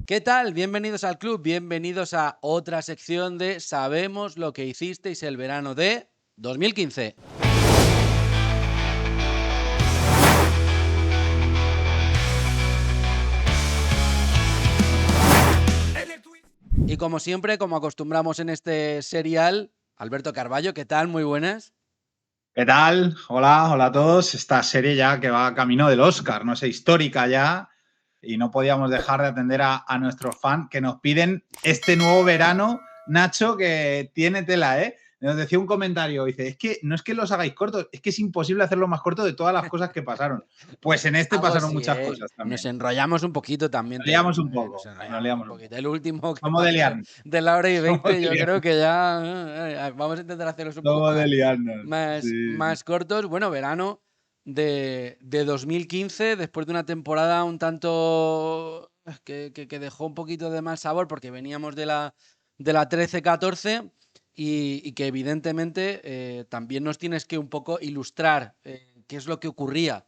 ¿Qué tal? Bienvenidos al club, bienvenidos a otra sección de Sabemos lo que hicisteis el verano de 2015. Y como siempre, como acostumbramos en este serial, Alberto Carballo, ¿qué tal? Muy buenas. ¿Qué tal? Hola a todos. Esta serie ya que va camino del Oscar, no sé, histórica ya. Y no podíamos dejar de atender a nuestros fans que nos piden este nuevo verano, Nacho, que tiene tela, ¿eh? Nos decía un comentario, dice, es que no es que los hagáis cortos, es que es imposible hacerlo más corto de todas las cosas que pasaron. Pues en este Algo pasaron sí, muchas ¿eh? cosas Nos también. enrollamos un poquito también, Nos te liamos digo, un ¿eh? Nos poco, nos enrollamos un liamos un poquito. poco. El último que Somos de pasó liarnos. de la hora y Somos 20, de yo creo liarnos. que ya vamos a intentar hacerlos un poco Somos de liarnos. Sí. más cortos. Bueno, verano de 2015, después de una temporada un tanto que dejó un poquito de mal sabor porque veníamos de la 13-14 y que evidentemente también nos tienes que un poco ilustrar qué es lo que ocurría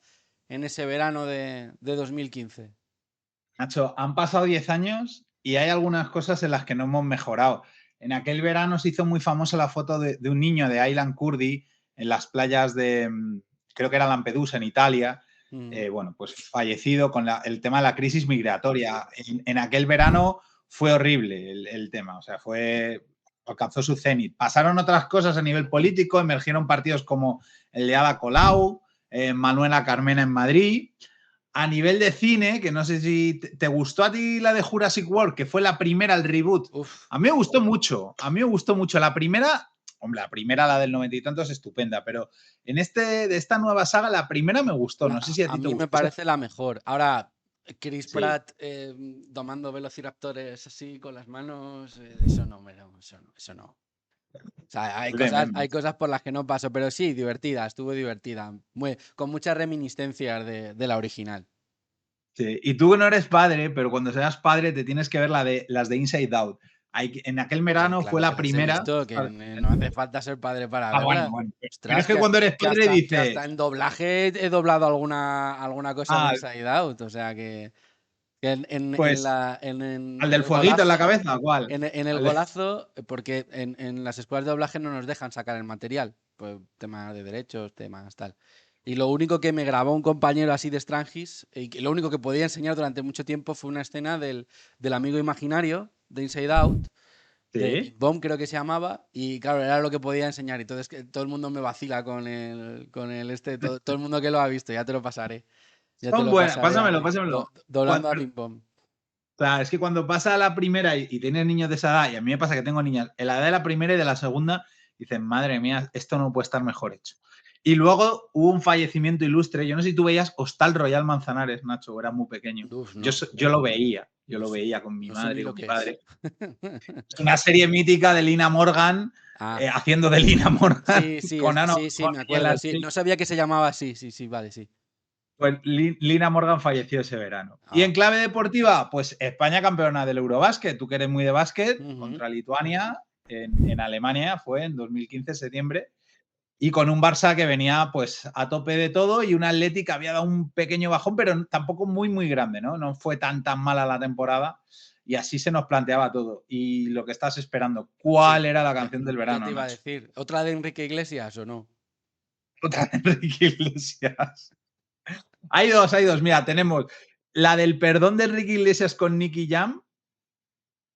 en ese verano de 2015. Nacho, han pasado 10 años y hay algunas cosas en las que no hemos mejorado. En aquel verano se hizo muy famosa la foto de un niño de Aylan Kurdi en las playas de, creo que era Lampedusa, en Italia. Mm. Bueno, pues fallecido con el tema de la crisis migratoria. En aquel verano fue horrible el tema, o sea, alcanzó su cenit. Pasaron otras cosas a nivel político, emergieron partidos como el de Ada Colau, Manuela Carmena en Madrid. A nivel de cine, que no sé si te gustó a ti la de Jurassic World, que fue la primera, el reboot. Uf. A mí me gustó mucho. A mí me gustó mucho. La primera, hombre, la primera, la del 90 y tantos, es estupenda, pero de esta nueva saga, la primera me gustó. No sé si a A ti te mí me gustó esa. parece la mejor. Ahora, Chris Sí, Pratt domando velociraptores así con las manos, eso no, eso no. O sea, hay es de cosas, hay memes. cosas por las que no paso, pero sí, divertida, estuvo divertida. Con muchas reminiscencias de la original. Sí. Y tú no eres padre, pero cuando seas padre te tienes que ver las de Inside Out. En aquel verano fue Claro que la las he primera. visto, que no hace falta ser padre para Bueno, verlas. bueno. Pero es Ostras, que cuando eres que padre hasta, que hasta dices, en doblaje he doblado alguna cosa de ah, Inside Out. O sea que pues al en del el fueguito en la golazo, cabeza, ¿cuál? en el golazo, porque en las escuelas de doblaje no nos dejan sacar el material, pues temas de derechos, temas tal. Y lo único que me grabó un compañero así de Strangis, y que lo único que podía enseñar durante mucho tiempo fue una escena del amigo imaginario de Inside Out, de Big Sí. Bomb creo que se llamaba, y claro, era lo que podía enseñar. Y entonces todo el mundo me vacila con todo el mundo que lo ha visto, ya te lo pasaré. Ya te Son lo buenas, pasaré pásamelo, ahí, pásamelo. doblando a Big Bomb. Claro, es que cuando pasa la primera y tienes niños de esa edad, y a mí me pasa que tengo niñas, en la edad de la primera y de la segunda, dicen, madre mía, esto no puede estar mejor hecho. Y luego hubo un fallecimiento ilustre. Yo no sé si tú veías Hostal Royal Manzanares, Nacho, era muy pequeño. Uf, Yo, no. yo lo veía, yo lo Uf, veía con mi no sé madre ni y lo con mi que es. padre. Es una serie mítica de Lina Morgan, Ah, haciendo de Lina Morgan sí, sí, con Ana sí, Obregón me y en la acuerdo, sí. No sabía que se llamaba así, sí, sí, vale, sí. Pues Lina Morgan falleció ese verano. Y en Ah, clave deportiva, pues España campeona del Eurobásquet. Tú que eres muy de básquet, ujú. contra Lituania en Alemania, fue en 2015, septiembre. Y con un Barça que venía pues a tope de todo y un Atleti que había dado un pequeño bajón, pero tampoco muy, muy grande, ¿no? No fue tan mala la temporada y así se nos planteaba todo. Y lo que estás esperando, ¿cuál Sí, era la ya, canción del ya te verano, iba a Nacho? decir. ¿Otra de Enrique Iglesias o no? Otra de Enrique Iglesias. Hay dos. Mira, tenemos la del perdón de Enrique Iglesias con Nicky Jam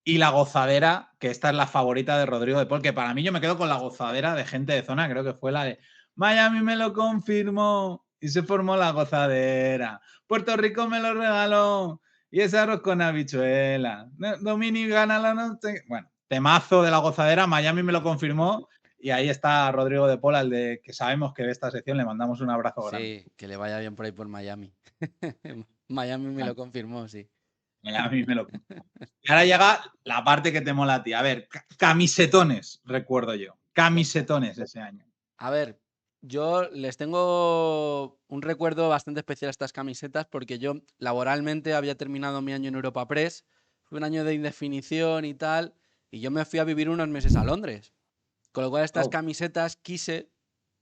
y la gozadera, que esta es la favorita de Rodrigo de Paul, que para mí yo me quedo con la gozadera de gente de zona, creo que fue la de Miami me lo confirmó y se formó la gozadera. Puerto Rico me lo regaló y ese arroz con habichuela. Domini gana la noche. Bueno, temazo de la gozadera, Miami me lo confirmó y ahí está Rodrigo de Paul, al de que sabemos que ve esta sección, le mandamos un abrazo grande. Sí, que le vaya bien por ahí por Miami. Miami me lo confirmó, sí. Miami me lo confirmó. Y ahora llega la parte que te mola a ti. A ver, camisetones, recuerdo yo. Venga. Camisetones ese año. A ver, yo les tengo un recuerdo bastante especial a estas camisetas porque yo laboralmente había terminado mi año en Europa Press, fue un año de indefinición y tal, y yo me fui a vivir unos meses a Londres. Con lo cual estas Oh, camisetas quise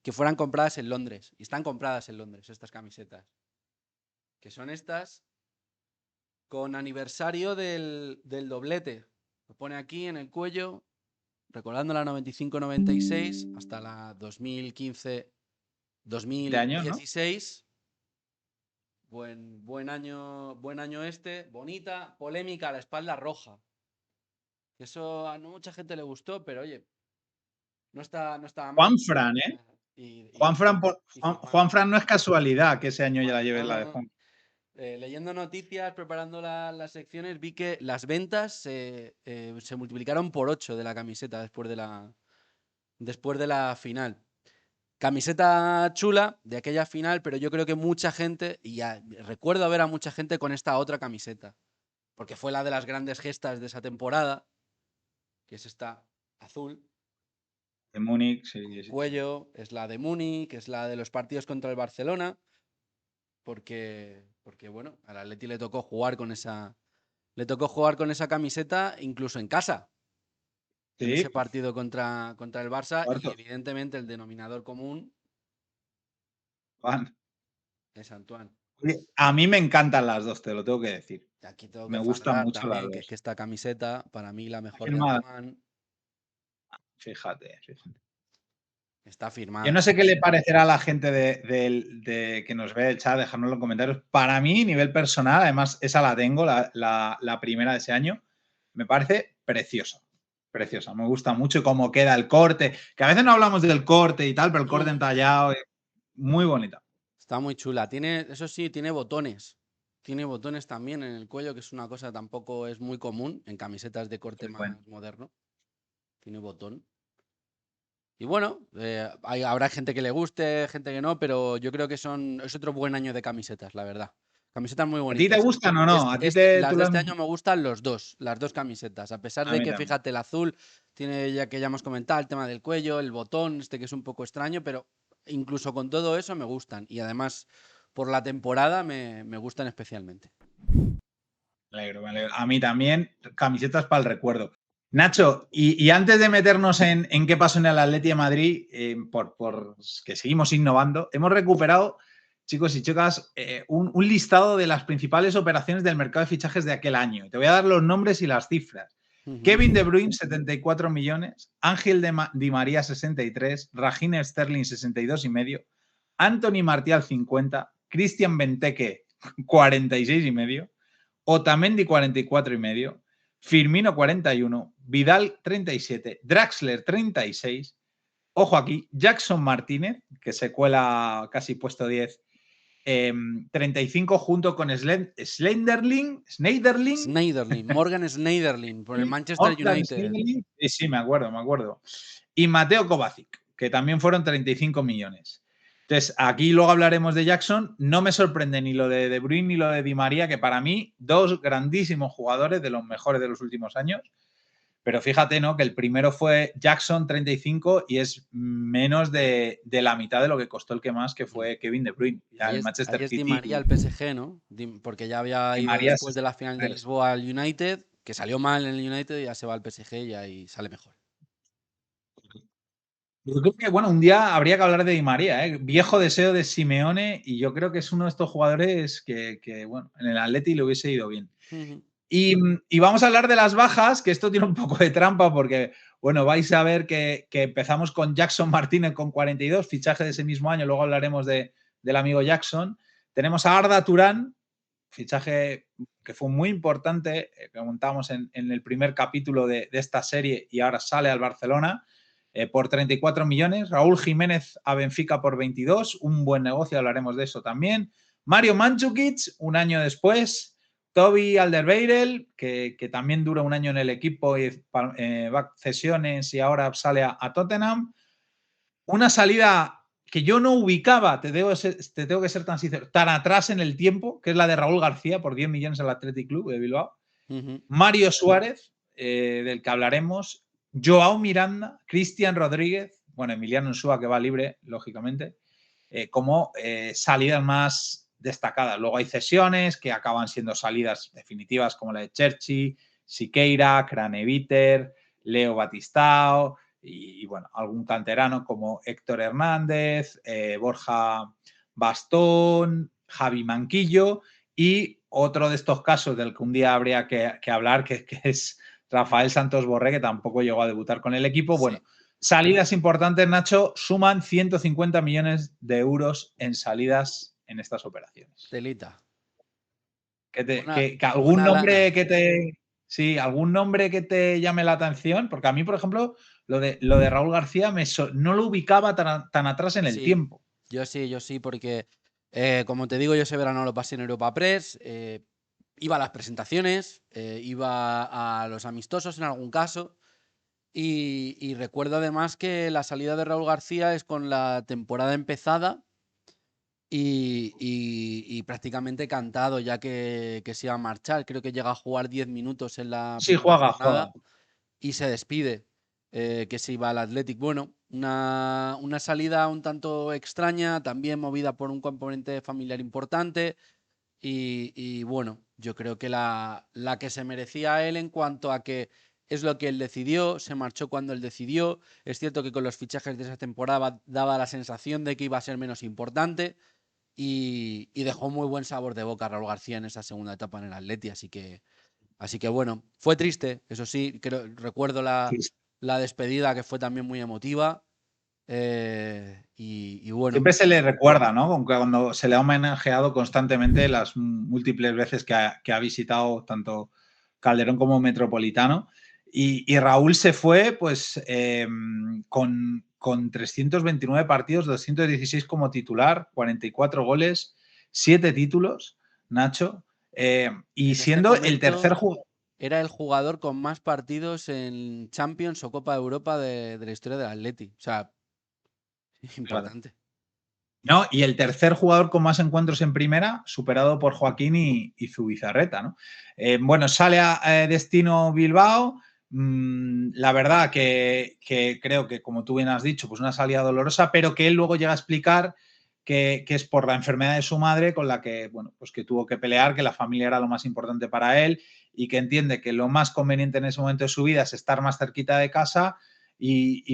que fueran compradas en Londres. Y están compradas en Londres estas camisetas. Que son estas. con aniversario del doblete. Lo pone aquí en el cuello, recordando la 95-96 hasta la de años, ¿no? 2015-2016. Buen año este. Bonita, polémica, la espalda roja. Eso a no mucha gente le gustó, pero oye, no estaba mal. Juanfran, ¿eh? Y firmado. Juanfran no es casualidad que ese año ya la lleves No, la no, de no. Juan. Leyendo noticias, preparando las secciones, vi que las ventas se multiplicaron por 8 de la camiseta después de la final. Camiseta chula de aquella final, pero yo creo que mucha gente, recuerdo ver a mucha gente con esta otra camiseta, porque fue la de las grandes gestas de esa temporada, que es esta azul, De Múnich, con sí, sí. cuello, es la de Múnich, es la de los partidos contra el Barcelona, porque bueno, al Atleti le tocó jugar con esa camiseta incluso en casa, en ese Sí, partido contra el Barça, y cuartos. evidentemente el denominador común Juan. es Antoine. Oye, a mí me encantan las dos, te lo tengo que decir. Aquí tengo Me que gustan fardar mucho las también, que dos. esta camiseta, para mí la mejor de Firmada. Antoine, Fíjate, fíjate. está Yo firmada. no sé qué le parecerá a la gente que nos ve el chat, dejárnoslo en comentarios. Para mí, nivel personal, además, esa la tengo, la primera de ese año, me parece preciosa. Preciosa, me gusta mucho cómo queda el corte, que a veces no hablamos del corte y tal, pero el corte entallado, muy bonita. Está muy chula. Eso sí, tiene botones. Tiene botones también en el cuello, que es una cosa tampoco es muy común en camisetas de corte Muy bueno. más moderno. Tiene botón. Y bueno, habrá gente que le guste, gente que no, pero yo creo que es otro buen año de camisetas, la verdad. Camisetas muy ¿A ti te bonitas. gustan o no? ¿A ti Las tú de las... este año me gustan las dos camisetas. A pesar A de mí que, también. fíjate, el azul tiene, ya que ya hemos comentado, el tema del cuello, el botón, que es un poco extraño, pero incluso con todo eso me gustan. Y además, por la temporada me gustan especialmente. Me alegro, me alegro. A mí también, camisetas para el recuerdo. Nacho, y antes de meternos en qué pasó en el Atleti de Madrid, por que seguimos innovando, hemos recuperado, chicos y chicas, un listado de las principales operaciones del mercado de fichajes de aquel año. Te voy a dar los nombres y las cifras. Kevin De Bruyne, 74 millones. Ángel Di María, 63. Raheem Sterling, 62,5. Anthony Martial, 50. Christian Benteke, 46,5. Otamendi 44,5, Firmino 41, Vidal 37, Draxler 36. Ojo aquí, Jackson Martínez, que se cuela casi puesto 10, 35 junto con Schneiderlin. Morgan Schneiderlin, por el Manchester Morgan United. Schneiderlin. Sí, me acuerdo. Y Mateo Kovacic, que también fueron 35 millones. Entonces, aquí luego hablaremos de Jackson. No me sorprende ni lo de De Bruyne ni lo de Di María, que para mí, dos grandísimos jugadores de los mejores de los últimos años. Pero fíjate, ¿no? Que el primero fue Jackson, 35, y es menos de la mitad de lo que costó el que más, que fue Kevin De Bruyne. Ya el Ahí Manchester es Di City María y el PSG, ¿no? Porque ya había Di ido María después de la final de 63. Lisboa al United, que salió mal en el United y ya se va al PSG y ahí sale mejor. Yo creo que, bueno, un día habría que hablar de Di María, ¿eh? Viejo deseo de Simeone, y yo creo que es uno de estos jugadores que bueno, en el Atleti le hubiese ido bien. Y vamos a hablar de las bajas, que esto tiene un poco de trampa porque, bueno, vais a ver que empezamos con Jackson Martínez con 42, fichaje de ese mismo año, luego hablaremos del amigo Jackson. Tenemos a Arda Turán, fichaje que fue muy importante, que montamos en el primer capítulo de esta serie y ahora sale al Barcelona por 34 millones. Raúl Jiménez a Benfica por 22, un buen negocio, hablaremos de eso también. Mario Mandzukic, un año después. Toby Alderweireld, que también dura un año en el equipo y va cesiones y ahora sale a Tottenham. Una salida que yo no ubicaba, te tengo que ser tan sincero, tan atrás en el tiempo, que es la de Raúl García por 10 millones al Athletic Club de Bilbao. Mario Suárez, del que hablaremos. Joao Miranda, Cristian Rodríguez, bueno, Emiliano Insúa, que va libre, lógicamente, como salidas más destacadas. Luego hay cesiones que acaban siendo salidas definitivas, como la de Cherchi, Siqueira, Craneviter, Leo Batistao y bueno, algún canterano como Héctor Hernández, Borja Bastón, Javi Manquillo Y otro de estos casos del que un día habría que hablar, que es Rafael Santos Borré, que tampoco llegó a debutar con el equipo. Sí, Bueno, salidas importantes, Nacho, suman 150 millones de euros en salidas en estas operaciones. telita. Que algún Buena lana. nombre que te. Sí, algún nombre que te llame la atención, porque a mí, por ejemplo, lo de Raúl García no lo ubicaba tan atrás en el Sí, tiempo. yo sí, porque como te digo, yo ese verano lo pasé en Europa Press, iba a las presentaciones, iba a los amistosos en algún caso, y recuerdo además que la salida de Raúl García es con la temporada empezada y prácticamente cantado ya que se iba a marchar. Creo que llega a jugar 10 minutos en la Sí, primera juega. jornada y se despide, que se iba al Athletic. Bueno, una salida un tanto extraña, también movida por un componente familiar importante y bueno, yo creo que la que se merecía él en cuanto a que es lo que él decidió, se marchó cuando él decidió. Es cierto que con los fichajes de esa temporada daba la sensación de que iba a ser menos importante y dejó muy buen sabor de boca Raúl García en esa segunda etapa en el Atleti, así que bueno, fue triste, eso sí, recuerdo Sí, la despedida que fue también muy emotiva. Y bueno, siempre se le recuerda, ¿no? Cuando se le ha homenajeado constantemente las múltiples veces que ha visitado tanto Calderón como Metropolitano. Y Raúl se fue, pues, con 329 partidos, 216 como titular, 44 goles, 7 títulos, Nacho. Y en este siendo el tercer momento jugador. era el jugador con más partidos en Champions o Copa de Europa de la historia del Atleti. O sea, importante. ¿No? Y el tercer jugador con más encuentros en primera, superado por Joaquín y Zubizarreta, ¿no? Bueno, sale a destino Bilbao. La verdad que creo que, como tú bien has dicho, pues una salida dolorosa, pero que él luego llega a explicar que es por la enfermedad de su madre con la que, bueno, pues que tuvo que pelear, que la familia era lo más importante para él y que entiende que lo más conveniente en ese momento de su vida es estar más cerquita de casa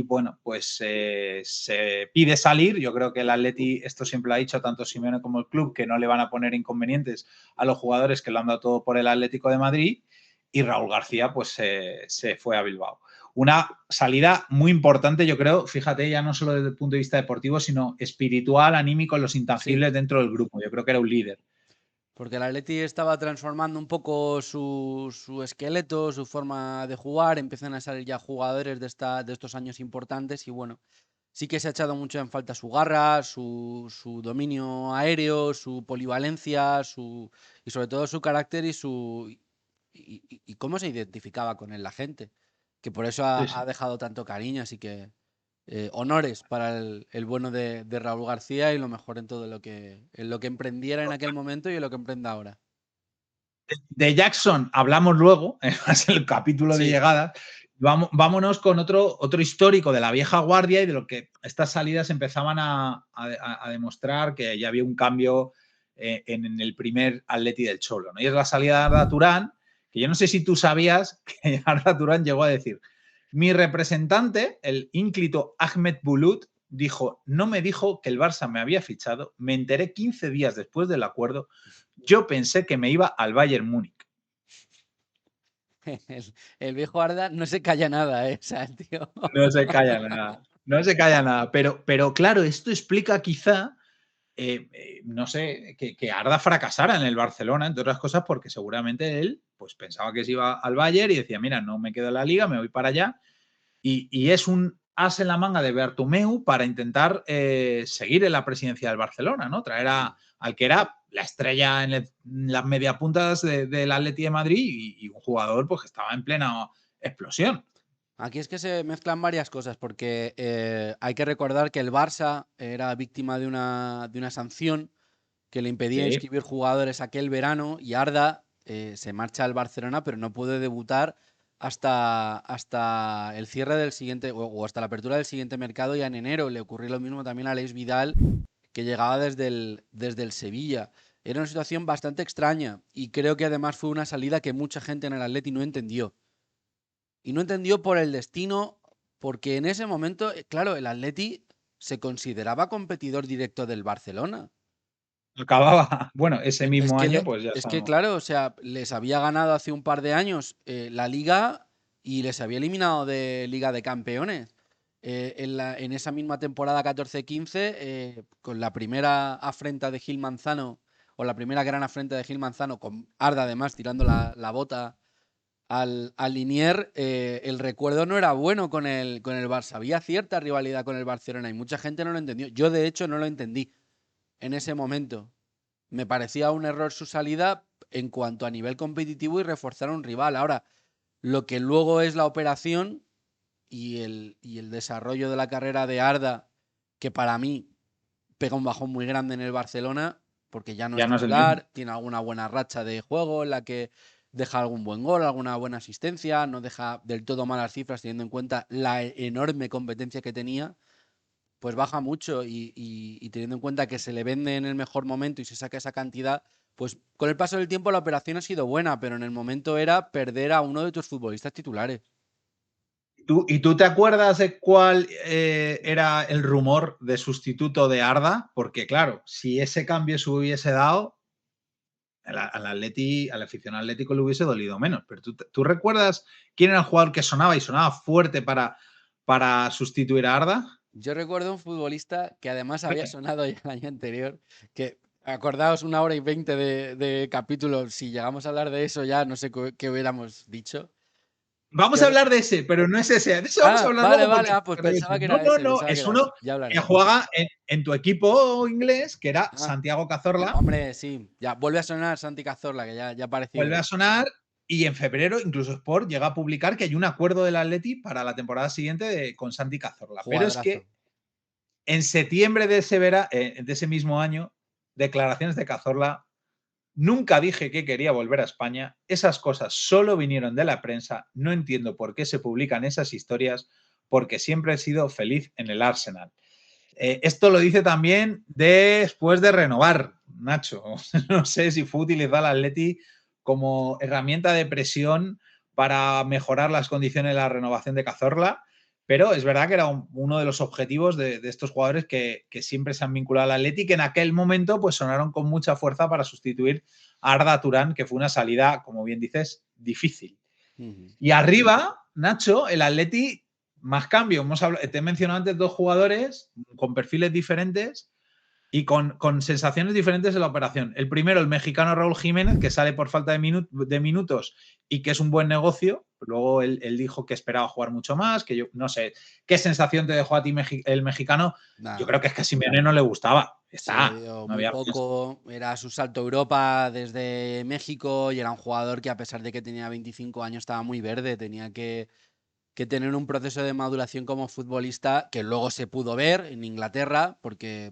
bueno, pues se pide salir. Yo creo que el Atleti, esto siempre lo ha dicho tanto Simeone como el club, que no le van a poner inconvenientes a los jugadores que lo han dado todo por el Atlético de Madrid. Y Raúl García, pues se fue a Bilbao. Una salida muy importante, yo creo, fíjate, ya no solo desde el punto de vista deportivo, sino espiritual, anímico, los Sí, intangibles dentro del grupo. Yo creo que era un líder. porque el Atleti estaba transformando un poco su esqueleto, su forma de jugar. Empiezan a salir ya jugadores de estos años importantes y bueno, sí que se ha echado mucho en falta su garra, su dominio aéreo, su polivalencia, y sobre todo su carácter y cómo se identificaba con él la gente. Que por eso Sí, ha sí. dejado tanto cariño, así que honores para el bueno de Raúl García y lo mejor en lo que emprendiera en aquel momento y en lo que emprenda ahora. De Jackson hablamos luego, es el capítulo de Sí, llegada. Vámonos con otro histórico de la vieja guardia y de lo que estas salidas empezaban a demostrar que ya había un cambio en el primer Atleti del Cholo, ¿no? Y es la salida de Arda Turán, que yo no sé si tú sabías que Arda Turán llegó a decir: mi representante, el ínclito Ahmed Bulut, no me dijo que el Barça me había fichado, me enteré 15 días después del acuerdo, yo pensé que me iba al Bayern Múnich. el viejo Arda no se calla nada, ¿eh? O sea, el tío. No se calla nada. No se calla nada. Pero claro, esto explica quizá, no sé, que Arda fracasara en el Barcelona, entre otras cosas, porque seguramente él pues pensaba que se iba al Bayern y decía, mira, no me quedo en la liga, me voy para allá. Y es un as en la manga de Bartomeu para intentar seguir en la presidencia del Barcelona, ¿no? Traer Sí. al que era la estrella en las mediapuntas del Atleti de Madrid y un jugador pues, que estaba en plena explosión. Aquí es que se mezclan varias cosas, porque hay que recordar que el Barça era víctima de una sanción que le impedía Sí, inscribir jugadores aquel verano y Arda se marcha al Barcelona, pero no puede debutar hasta el cierre del siguiente o hasta la apertura del siguiente mercado ya en enero. Le ocurrió lo mismo también a Aleix Vidal, que llegaba desde el Sevilla. Era una situación bastante extraña y creo que además fue una salida que mucha gente en el Atleti no entendió. Y no entendió por el destino, porque en ese momento, claro, el Atleti se consideraba competidor directo del Barcelona. acababa, bueno, ese Es mismo que, año, pues ya es que sabemos. claro, o sea, les había ganado hace un par de años la Liga y les había eliminado de Liga de Campeones. En esa misma temporada 14-15, con la primera afrenta de Gil Manzano, o la primera gran afrenta de Gil Manzano, con Arda además tirando la bota al Linier, el recuerdo no era bueno con el Barça. Había cierta rivalidad con el Barcelona y mucha gente no lo entendió. Yo, de hecho, no lo entendí en ese momento. Me parecía un error su salida en cuanto a nivel competitivo y reforzar a un rival. Ahora, lo que luego es la operación y el desarrollo de la carrera de Arda, que para mí pega un bajón muy grande en el Barcelona, porque ya no es Ya no es el mismo. titular, tiene alguna buena racha de juego en la que deja algún buen gol, alguna buena asistencia, no deja del todo malas cifras teniendo en cuenta la enorme competencia que tenía, pues baja mucho y teniendo en cuenta que se le vende en el mejor momento y se saca esa cantidad, pues con el paso del tiempo la operación ha sido buena, pero en el momento era perder a uno de tus futbolistas titulares. ¿Y tú te acuerdas de cuál era el rumor de sustituto de Arda? Porque claro, si ese cambio se hubiese dado, al aficionado atlético le hubiese dolido menos. Pero ¿tú recuerdas quién era el jugador que sonaba y sonaba fuerte para sustituir a Arda? Yo recuerdo un futbolista que además había sonado ya el año anterior, que acordaos 1 hora y 20 de capítulo, si llegamos a hablar de eso ya no sé qué hubiéramos dicho. Vamos Yo a re- hablar de ese, pero no es ese. De ese vamos a hablar vale, luego vale, porque pues pensaba que no, era no, ese, no, pensaba que es era uno ese, ya que hablaremos. juega en tu equipo inglés, que era Ah, Santiago Cazorla. hombre, sí, ya vuelve a sonar Santi Cazorla, que ya Vuelve apareció. a sonar y en febrero incluso Sport llega a publicar que hay un acuerdo del Atleti para la temporada siguiente con Santi Cazorla. Pero es Jugadorazo. que en septiembre de ese mismo año, declaraciones de Cazorla: nunca dije que quería volver a España, esas cosas solo vinieron de la prensa, no entiendo por qué se publican esas historias, porque siempre he sido feliz en el Arsenal. Esto lo dice también después de renovar, Nacho. No sé si fue utilizar al Atleti como herramienta de presión para mejorar las condiciones de la renovación de Cazorla, pero es verdad que era uno de los objetivos de estos jugadores que siempre se han vinculado al Atleti, que en aquel momento pues sonaron con mucha fuerza para sustituir a Arda Turán, que fue una salida, como bien dices, difícil. Ujú. Y arriba, Nacho, el Atleti, más cambio. Te he mencionado antes dos jugadores con perfiles diferentes y con sensaciones diferentes de la operación. El primero, el mexicano Raúl Jiménez, que sale por falta de minutos y que es un buen negocio. Luego él dijo que esperaba jugar mucho más, que yo no sé qué sensación te dejó a ti el mexicano. Yo Nada. creo que es que a Simeone no le gustaba. Se le Está, dio no muy había más. poco, era su salto a Europa desde México y era un jugador que a pesar de que tenía 25 años estaba muy verde, tenía que tener un proceso de maduración como futbolista que luego se pudo ver en Inglaterra, porque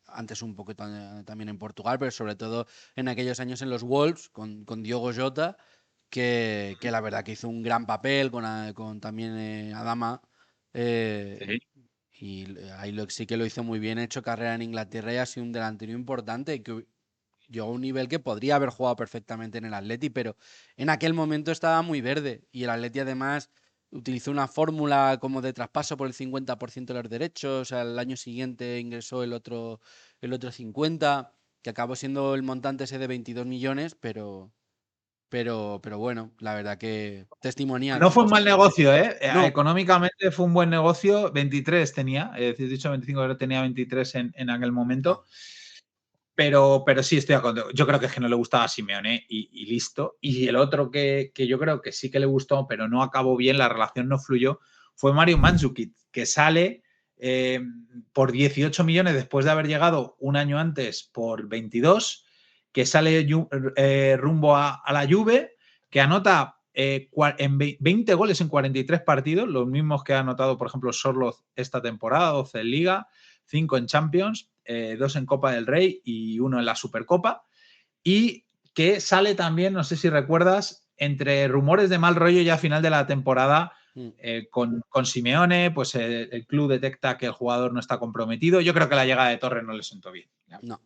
antes un poco también en Portugal, pero sobre todo en aquellos años en los Wolves con Diogo Jota, que la verdad que hizo un gran papel con también Adama. eh, Sí. y ahí sí que lo hizo muy bien, ha hecho carrera en Inglaterra y ha sido un delantero importante que llegó a un nivel que podría haber jugado perfectamente en el Atleti, pero en aquel momento estaba muy verde y el Atleti además utilizó una fórmula como de traspaso por el 50% de los derechos, al año siguiente ingresó el otro 50, que acabó siendo el montante ese de 22 millones, pero bueno, la verdad que testimonial. No fue un mal negocio, ¿eh? No, Económicamente fue un buen negocio. 23 tenía, es decir, dicho 25, pero tenía 23 en aquel momento. no. Pero sí estoy de acuerdo. Yo creo que es que no le gustaba a Simeone y listo. Y el otro que yo creo que sí que le gustó, pero no acabó bien, la relación no fluyó, fue Mario Mandzukic, que sale por 18 millones después de haber llegado un año antes por 22, que sale rumbo a la Juve, que anota en 20 goles en 43 partidos, los mismos que ha anotado, por ejemplo, Sorloth esta temporada, 12 en Liga, 5 en Champions, 2 en Copa del Rey y 1 en la Supercopa. Y que sale también, no sé si recuerdas, entre rumores de mal rollo ya a final de la temporada Mm. con Simeone, pues el club detecta que el jugador no está comprometido. Yo creo que la llegada de Torres no le sentó bien. No.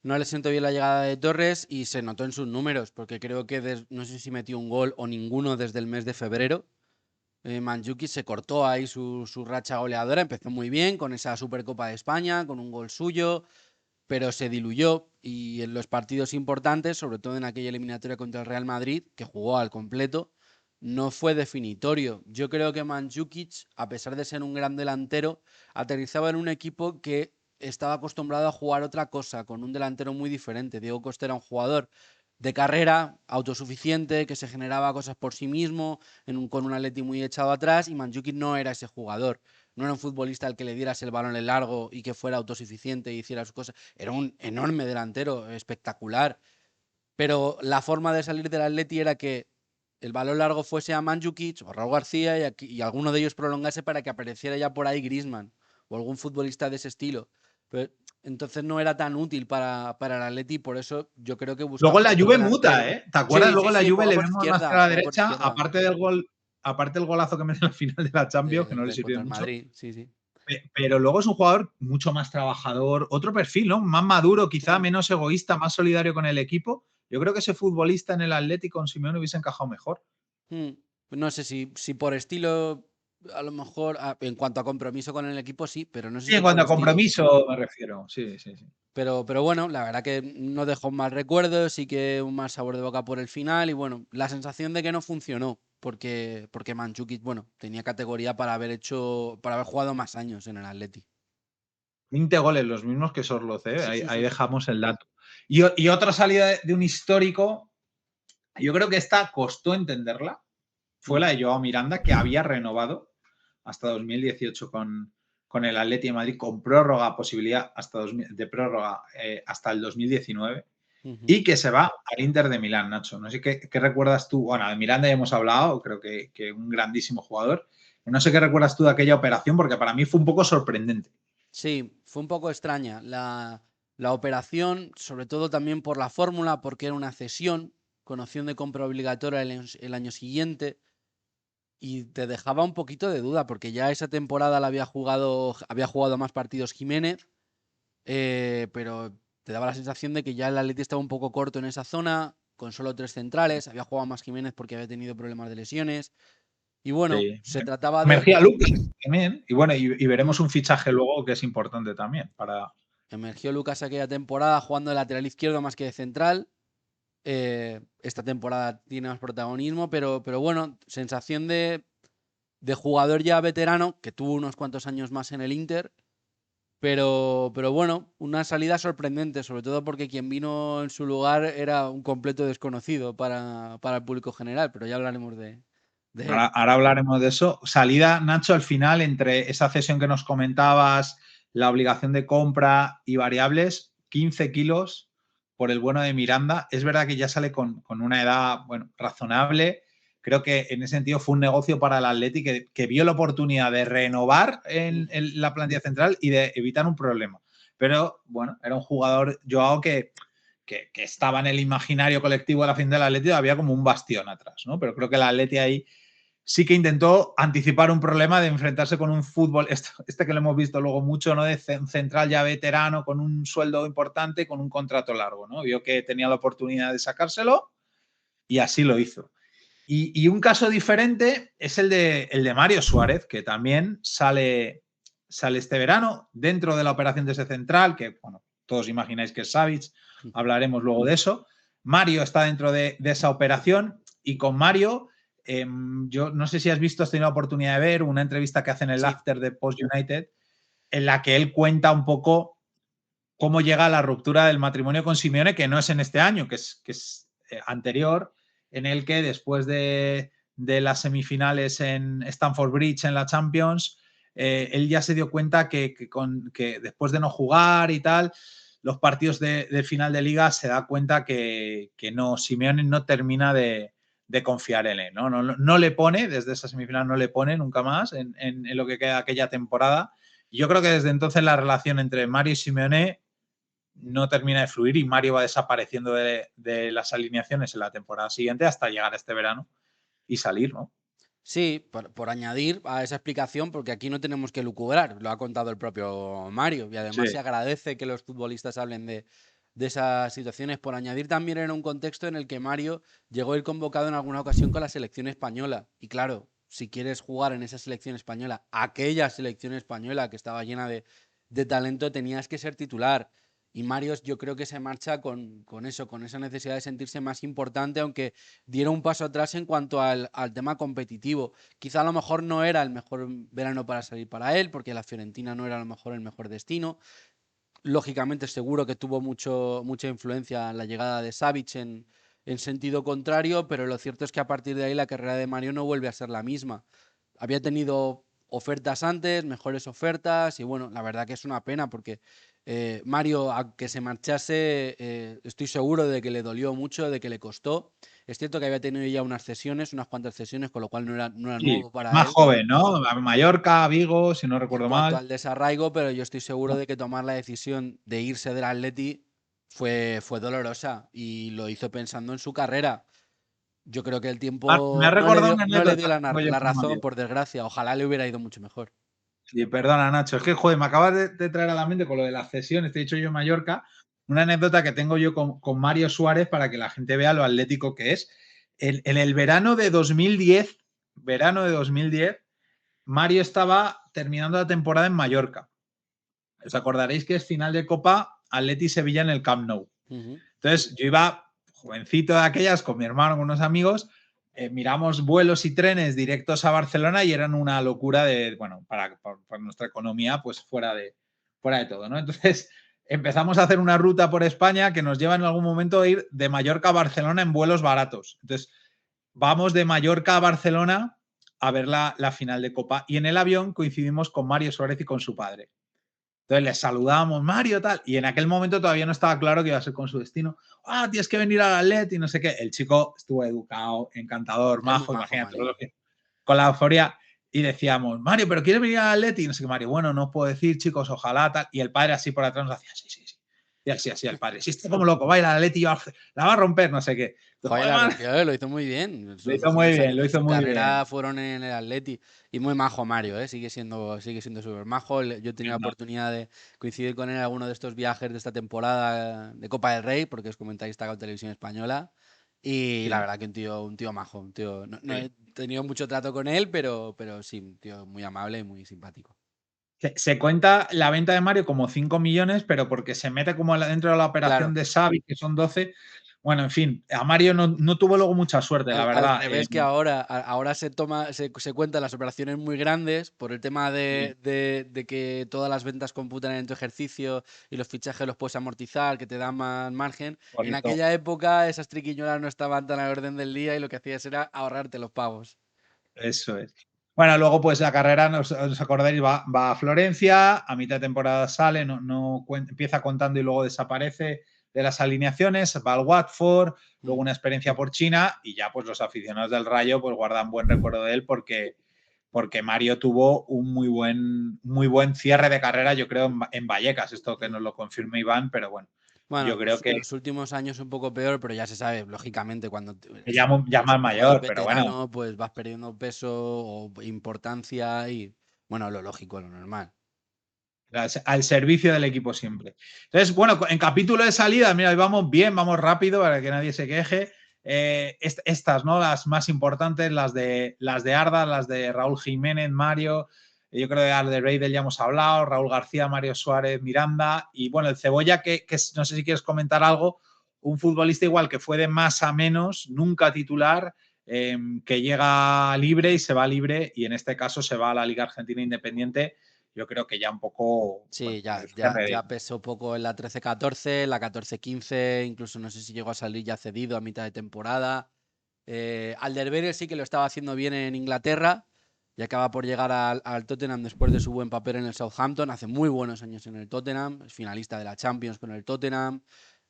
No le siento bien la llegada de Torres y se notó en sus números, porque creo que no sé si metió un gol o ninguno desde el mes de febrero. Mandzukic se cortó ahí su racha goleadora, empezó muy bien con esa Supercopa de España, con un gol suyo, pero se diluyó y en los partidos importantes, sobre todo en aquella eliminatoria contra el Real Madrid, que jugó al completo, no fue definitorio. Yo creo que Mandžukić, a pesar de ser un gran delantero, aterrizaba en un equipo que estaba acostumbrado a jugar otra cosa, con un delantero muy diferente. Diego Costa era un jugador de carrera, autosuficiente, que se generaba cosas por sí mismo, con un Atleti muy echado atrás, y Mandžukić no era ese jugador. No era un futbolista al que le dieras el balón en largo y que fuera autosuficiente y hiciera sus cosas. Era un enorme delantero, espectacular. Pero la forma de salir del Atleti era que el balón largo fuese a Mandžukić o a Raúl García y alguno de ellos prolongase para que apareciera ya por ahí Griezmann o algún futbolista de ese estilo. Pero, entonces no era tan útil para el Atleti, por eso yo creo que Luego en buscaba la otro Juve muta, delantero. ¿eh? ¿Te acuerdas? Sí, Luego sí, en la sí, Juve juega le por vemos más a la izquierda, juega por derecha, izquierda aparte del golazo que mete en la final de la Champions, que no le sirvió contra el mucho. Madrid, sí, sí. Pero luego es un jugador mucho más trabajador, otro perfil, ¿no? Más maduro, quizá menos egoísta, más solidario con el equipo. Yo creo que ese futbolista en el Atlético con Simeone hubiese encajado mejor. No sé si por estilo, a lo mejor, en cuanto a compromiso con el equipo, sí, pero no sé Sí, si en por cuanto a estilo. compromiso me refiero. Sí, sí, sí. Pero bueno, la verdad que no dejó un mal recuerdo, sí que un mal sabor de boca por el final y bueno, la sensación de que no funcionó, porque Mandžukić, bueno, tenía categoría para haber jugado más años en el Atleti. 20 goles, los mismos que Sorloz, ¿eh? Sí, sí, Ahí sí, sí. dejamos el dato. Y otra salida de un histórico, yo creo que esta costó entenderla, fue la de Joao Miranda, que había renovado hasta 2018 con el Atleti de Madrid, con prórroga, posibilidad de prórroga hasta el 2019, Ujú. y que se va al Inter de Milán, Nacho. No sé qué recuerdas tú. Bueno, de Miranda ya hemos hablado, creo que un grandísimo jugador. No sé qué recuerdas tú de aquella operación, porque para mí fue un poco sorprendente. Sí, fue un poco extraña la operación, sobre todo también por la fórmula, porque era una cesión con opción de compra obligatoria el año siguiente. Y te dejaba un poquito de duda, porque ya esa temporada había jugado más partidos Jiménez, pero te daba la sensación de que ya el Atleti estaba un poco corto en esa zona, con solo 3 centrales, había jugado más Jiménez porque había tenido problemas de lesiones. Y bueno, Sí. se trataba Emergía de. Lucas también. Y bueno, y veremos Mm, un fichaje luego que es importante también para. Emergió Lucas aquella temporada jugando de lateral izquierdo más que de central. Esta temporada tiene más protagonismo, pero bueno, sensación de jugador ya veterano, que tuvo unos cuantos años más en el Inter. Pero bueno, una salida sorprendente, sobre todo porque quien vino en su lugar era un completo desconocido para el público general, pero ya hablaremos de él. Ahora hablaremos de eso. Salida, Nacho, al final, entre esa cesión que nos comentabas, la obligación de compra y variables, 15 kilos por el bueno de Miranda. Es verdad que ya sale con una edad, bueno, razonable. Creo que en ese sentido fue un negocio para el Atleti que vio la oportunidad de renovar en la plantilla central y de evitar un problema. Pero bueno, era un jugador, Joao, que estaba en el imaginario colectivo de la fin del Atleti, había como un bastión atrás, ¿no? Pero creo que el Atleti ahí sí que intentó anticipar un problema de enfrentarse con un fútbol, este que lo hemos visto luego mucho, ¿no? De central ya veterano, con un sueldo importante, con un contrato largo, ¿no? Vio que tenía la oportunidad de sacárselo y así lo hizo. Y un caso diferente es el de Mario Suárez, que también sale este verano dentro de la operación de ese central, que, bueno, todos imagináis que es Savic, hablaremos luego de eso. Mario está dentro de esa operación y con Mario, yo no sé si has visto, has tenido la oportunidad de ver una entrevista que hace en el Sí, After de Post United, en la que él cuenta un poco cómo llega a la ruptura del matrimonio con Simeone, que no es en este año, que es anterior, en el que después de las semifinales en Stamford Bridge en la Champions, él ya se dio cuenta que después de no jugar y tal, los partidos de final de liga se da cuenta que no, Simeone no termina de confiar en él, ¿no? No le pone, desde esa semifinal no le pone nunca más en lo que queda aquella temporada. Y yo creo que desde entonces la relación entre Mario y Simeone no termina de fluir y Mario va desapareciendo de las alineaciones en la temporada siguiente hasta llegar a este verano y salir, ¿no? sí, por añadir a esa explicación, porque aquí no tenemos que lucubrar, lo ha contado el propio Mario, y Sí, además se agradece que los futbolistas hablen de esas situaciones. Por añadir también era un contexto en el que Mario llegó a ir convocado en alguna ocasión con la selección española. Y claro, si quieres jugar en esa selección española, aquella selección española que estaba llena de talento, tenías que ser titular. Y Mario yo creo que se marcha con eso, con esa necesidad de sentirse más importante, aunque diera un paso atrás en cuanto al tema competitivo. Quizá a lo mejor no era el mejor verano para salir para él, porque la Fiorentina no era a lo mejor el mejor destino. Lógicamente seguro que tuvo mucha influencia la llegada de Savic en sentido contrario, pero lo cierto es que a partir de ahí la carrera de Mario no vuelve a ser la misma. Había tenido ofertas antes, mejores ofertas, y bueno, la verdad que es una pena porque Mario, a que se marchase, estoy seguro de que le dolió mucho, de que le costó. Es cierto que había tenido ya unas cesiones, unas cuantas cesiones, con lo cual no era Sí, nuevo para más él joven, ¿no? A Mallorca, Vigo, si no en recuerdo cuanto mal. al desarraigo, pero yo estoy seguro de que tomar la decisión de irse del Atleti fue dolorosa y lo hizo pensando en su carrera. Yo creo que el Me tiempo ha no le recordado dio, una no le dio anécdota la, que tengo yo la con razón, Mario. por desgracia. Ojalá le hubiera ido mucho mejor. Sí, perdona, Nacho. Es que, joder, me acabas de traer a la mente con lo de las cesiones, te he dicho yo en Mallorca, una anécdota que tengo yo con Mario Suárez para que la gente vea lo atlético que es. En el verano de 2010, Mario estaba terminando la temporada en Mallorca. Os acordaréis que es final de Copa Atleti Sevilla en el Camp Nou. Ujú. Entonces yo iba jovencito de aquellas con mi hermano, con unos amigos, miramos vuelos y trenes directos a Barcelona y eran una locura de, bueno, para nuestra economía, pues fuera de todo, ¿no? Entonces empezamos a hacer una ruta por España que nos lleva en algún momento a ir de Mallorca a Barcelona en vuelos baratos. Entonces vamos de Mallorca a Barcelona a ver la final de Copa y en el avión coincidimos con Mario Suárez y con su padre. Entonces les saludamos, Mario, tal. Y en aquel momento todavía no estaba claro que iba a ser con su destino. Ah, tienes que venir al Atleti y no sé qué. El chico estuvo educado, encantador, Es muy majo, majo, imagínate, Mario. con la euforia. Y decíamos, Mario, ¿pero quieres venir al Atleti? Y no sé qué, Mario. Bueno, no os puedo decir, chicos, ojalá, tal. Y el padre así por atrás nos hacía, sí, sí, sí. Y así, así, el padre. Si está como loco, va a ir al Atleti, la va a romper, no sé qué. Joder, Joder, la man. rompió, lo hizo muy bien. Lo Los hizo muy mejores bien, años lo de hizo su muy carrera bien. fueron en el Atleti. Y muy majo Mario, ¿eh? Sigue siendo súper majo. Yo he tenido la oportunidad de coincidir con él en alguno de estos viajes de esta temporada de Copa del Rey, porque es comentarista con Televisión Española. Y la Sí, verdad que un tío majo, un tío. No sí. he tenido mucho trato con él, pero sí, un tío muy amable y muy simpático. Se cuenta la venta de Mario como 5 millones, pero porque se mete como dentro de la operación Claro. de Xavi, que son 12. Bueno, en fin, a Mario no tuvo luego mucha suerte, la Al verdad. revés que ahora se cuentan las operaciones muy grandes por el tema Sí, de que todas las ventas computan en tu ejercicio y los fichajes los puedes amortizar, que te dan más margen. En correcto. aquella época esas triquiñuelas no estaban tan a la orden del día y lo que hacías era ahorrarte los pavos. Eso es. Bueno, luego pues la carrera, os acordáis, va a Florencia, a mitad de temporada sale, empieza contando y luego desaparece de las alineaciones, va al Watford, luego Mm. una experiencia por China y ya pues los aficionados del Rayo pues guardan buen recuerdo de él porque Mario tuvo un muy buen cierre de carrera, yo creo, en Vallecas, esto que nos lo confirme Iván, pero bueno, Bueno, yo creo que los últimos años un poco peor, pero ya se sabe, lógicamente, cuando eres ya más jugador mayor, pero bueno, veterano, pues vas perdiendo peso o importancia y, bueno, lo lógico, lo normal. al servicio del equipo siempre. Entonces, bueno, en capítulo de salida, mira, vamos bien, vamos rápido para que nadie se queje. Estas, ¿no? Las más importantes, las de Arda, las de Raúl Jiménez, Mario. Yo creo que de Alderweireld ya hemos hablado, Raúl García, Mario Suárez, Miranda. Y bueno, el Cebolla, que no sé si quieres comentar algo, un futbolista igual que fue de más a menos, nunca titular, que llega libre y se va libre, y en este caso se va a la Liga Argentina Independiente. Yo creo que ya un poco, bueno, Sí, pues ya, el ya, cierre ya pesó poco en la 13-14, la 14-15, incluso no sé si llegó a salir ya cedido a mitad de temporada. Alderweireld sí que lo estaba haciendo bien en Inglaterra y acaba por llegar al Tottenham después de su buen papel en el Southampton. Hace muy buenos años en el Tottenham, es finalista de la Champions con el Tottenham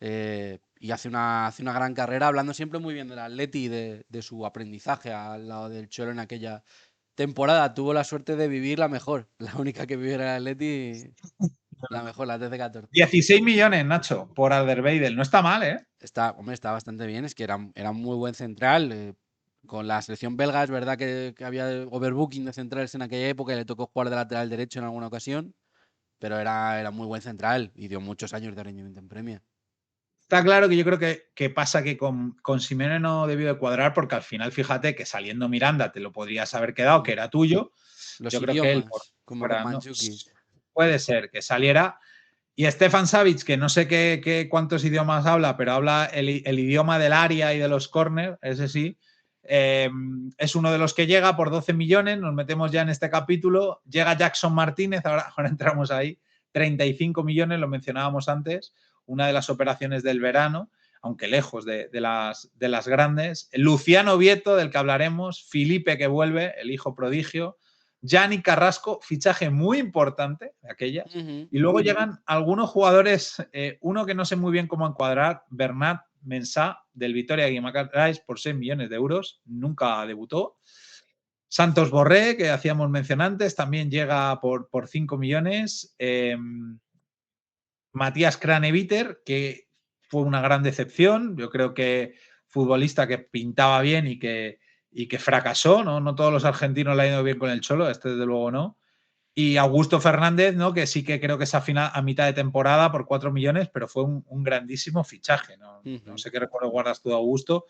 y hace una gran carrera, hablando siempre muy bien del Atleti y de su aprendizaje al lado del Cholo en aquella temporada. Tuvo la suerte de vivir la mejor, la única que vivió en el Atleti, la mejor, la 13-14. 16 millones, Nacho, por Alderweireld. No está mal, ¿eh? Hombre, está bastante bien, es que era un muy buen central. Con la selección belga es verdad que había overbooking de centrales en aquella época y le tocó jugar de lateral derecho en alguna ocasión, pero era muy buen central y dio muchos años de rendimiento en Premier. Está claro que yo creo que pasa que con Simeone no debió de cuadrar porque al final, fíjate que saliendo Miranda te lo podrías haber quedado, que Mm. era tuyo. Los Yo creo que él por idiomas, como con fuera no Mandzukic. puede ser que saliera. Y Stefan Savic, que no sé cuántos idiomas habla, pero habla el idioma del área y de los corners, ese sí, es uno de los que llega por 12 millones, nos metemos ya en este capítulo, llega Jackson Martínez, ahora entramos ahí, 35 millones, lo mencionábamos antes, una de las operaciones del verano, aunque lejos de las grandes, Luciano Vieto, del que hablaremos, Felipe, que vuelve, el hijo prodigio, Yanni Carrasco, fichaje muy importante de aquellas, y luego llegan algunos jugadores, uno que no sé muy bien cómo encuadrar, Bernat Mensah, del Vitoria Guimaraes, por 6 millones de euros, nunca debutó. Santos Borré, que hacíamos mención antes, también llega por 5 millones. Matías Craneviter, que fue una gran decepción, yo creo que futbolista que pintaba bien y que fracasó, ¿no? No todos los argentinos le han ido bien con el Cholo, este desde luego no. Y Augusto Fernández, ¿no? Que sí que creo que es a mitad de temporada por 4 millones, pero fue un grandísimo fichaje. No sé qué recuerdo guardas tú de Augusto,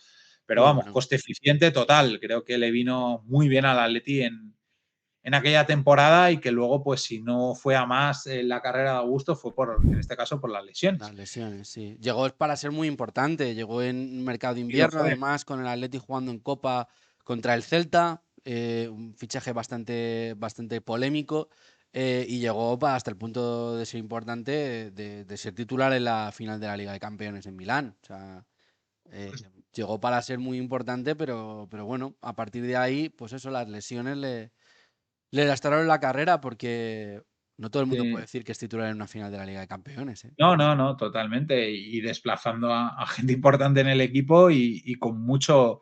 pero Muy vamos, bueno. coste eficiente total. Creo que le vino muy bien al Atleti en aquella temporada y que luego, pues si no fue a más en la carrera de Augusto, fue en este caso por las lesiones. Las lesiones, sí. Llegó para ser muy importante. Llegó en mercado de Y lo invierno, fue. además, con el Atleti jugando en Copa contra el Celta. Un fichaje bastante polémico. Y llegó hasta el punto de ser importante de ser titular en la final de la Liga de Campeones en Milán. O sea, llegó para ser muy importante, pero bueno, a partir de ahí, pues eso, las lesiones le lastraron la carrera porque no todo el mundo puede Sí. decir que es titular en una final de la Liga de Campeones, ¿eh? No, totalmente. Y desplazando a gente importante en el equipo y con mucho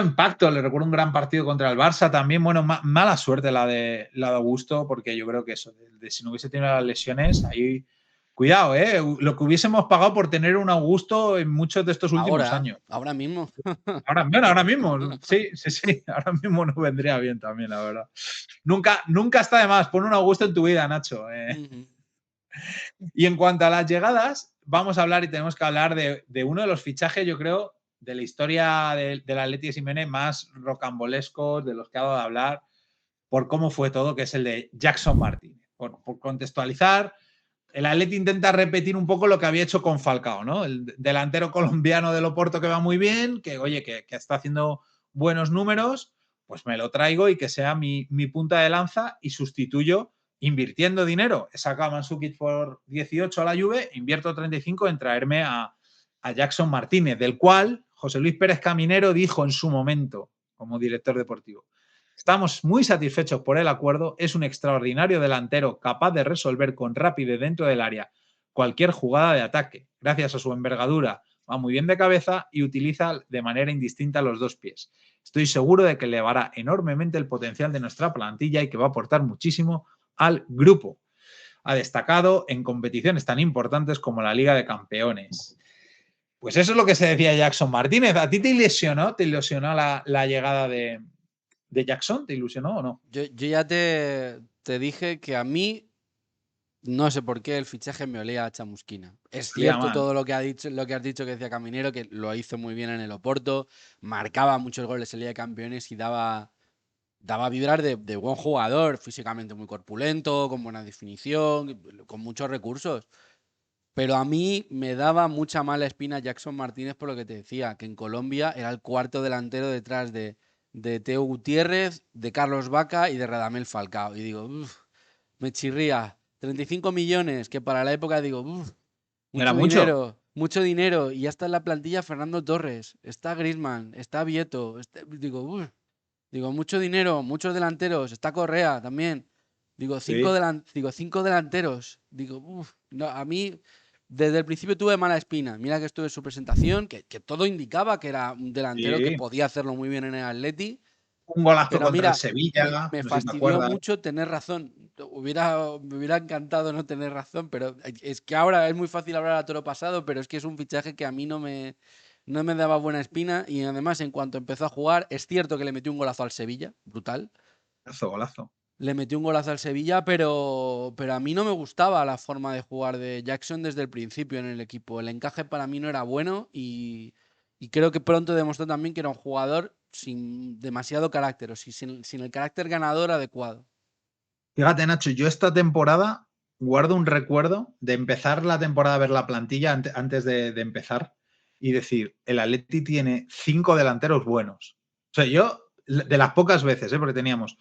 impacto. Le recuerdo un gran partido contra el Barça también. Bueno, mala suerte la de Augusto, porque yo creo que eso, si no hubiese tenido las lesiones, ahí. Cuidado, lo que hubiésemos pagado por tener un Augusto en muchos de estos últimos años. Ahora mismo. Ahora mismo, sí, ahora mismo no vendría bien también, la verdad. Nunca está de más. Pon un Augusto en tu vida, Nacho. Y en cuanto a las llegadas, vamos a hablar y tenemos que hablar de uno de los fichajes, yo creo, de la historia del Atleti de Simeone más rocambolescos, de los que ha dado de hablar, por cómo fue todo, que es el de Jackson Martínez. Por contextualizar, el Atleti intenta repetir un poco lo que había hecho con Falcao, ¿no? El delantero colombiano del Oporto que va muy bien, que oye, que está haciendo buenos números, pues me lo traigo y que sea mi punta de lanza y sustituyo invirtiendo dinero. He sacado a Mandzukic por 18 a la Juve, invierto 35 en traerme a Jackson Martínez, del cual José Luis Pérez Caminero dijo en su momento como director deportivo: estamos muy satisfechos por el acuerdo, es un extraordinario delantero capaz de resolver con rapidez dentro del área cualquier jugada de ataque. Gracias a su envergadura, va muy bien de cabeza y utiliza de manera indistinta los dos pies. Estoy seguro de que elevará enormemente el potencial de nuestra plantilla y que va a aportar muchísimo al grupo. Ha destacado en competiciones tan importantes como la Liga de Campeones. Pues eso es lo que se decía Jackson Martínez. ¿A ti te ilusionó? ¿Te ilusionó la llegada de Jackson? ¿Te ilusionó o no? Yo ya te dije que a mí, no sé por qué, el fichaje me olía a chamusquina. Es Olía cierto mal. todo lo que has dicho que decía Caminero, que lo hizo muy bien en el Oporto, marcaba muchos goles en Liga de Campeones y daba a vibrar de buen jugador, físicamente muy corpulento, con buena definición, con muchos recursos. Pero a mí me daba mucha mala espina Jackson Martínez por lo que te decía, que en Colombia era el cuarto delantero detrás de Teo Gutiérrez, de Carlos Vaca y de Radamel Falcao. Y digo, uff, me chirría. 35 millones, que para la época digo, uff, Era mucho. mucho dinero. Y ya está en la plantilla Fernando Torres, está Griezmann, está Vieto. Digo, uff, digo, mucho dinero, muchos delanteros, está Correa también. Digo, Sí, cinco delanteros. Digo, uff, no, a mí desde el principio tuve mala espina. Mira que estuve en su presentación, que todo indicaba que era un delantero que sí. podía hacerlo muy bien en el Atleti. Un golazo Pero contra el mira, Sevilla, me no sé si te fastidió acuerdas. mucho tener razón. Me hubiera encantado no tener razón, pero es que ahora es muy fácil hablar a toro pasado, pero es que es un fichaje que a mí no me daba buena espina. Y además, en cuanto empezó a jugar, es cierto que le metió un golazo al Sevilla, brutal. Golazo, golazo. Le metió un golazo al Sevilla, pero a mí no me gustaba la forma de jugar de Jackson desde el principio en el equipo. El encaje para mí no era bueno y creo que pronto demostró también que era un jugador sin demasiado carácter, o sin el carácter ganador adecuado. Fíjate, Nacho, yo esta temporada guardo un recuerdo de empezar la temporada a ver la plantilla antes de empezar y decir, el Atleti tiene 5 delanteros buenos. O sea, yo, de las pocas veces, porque teníamos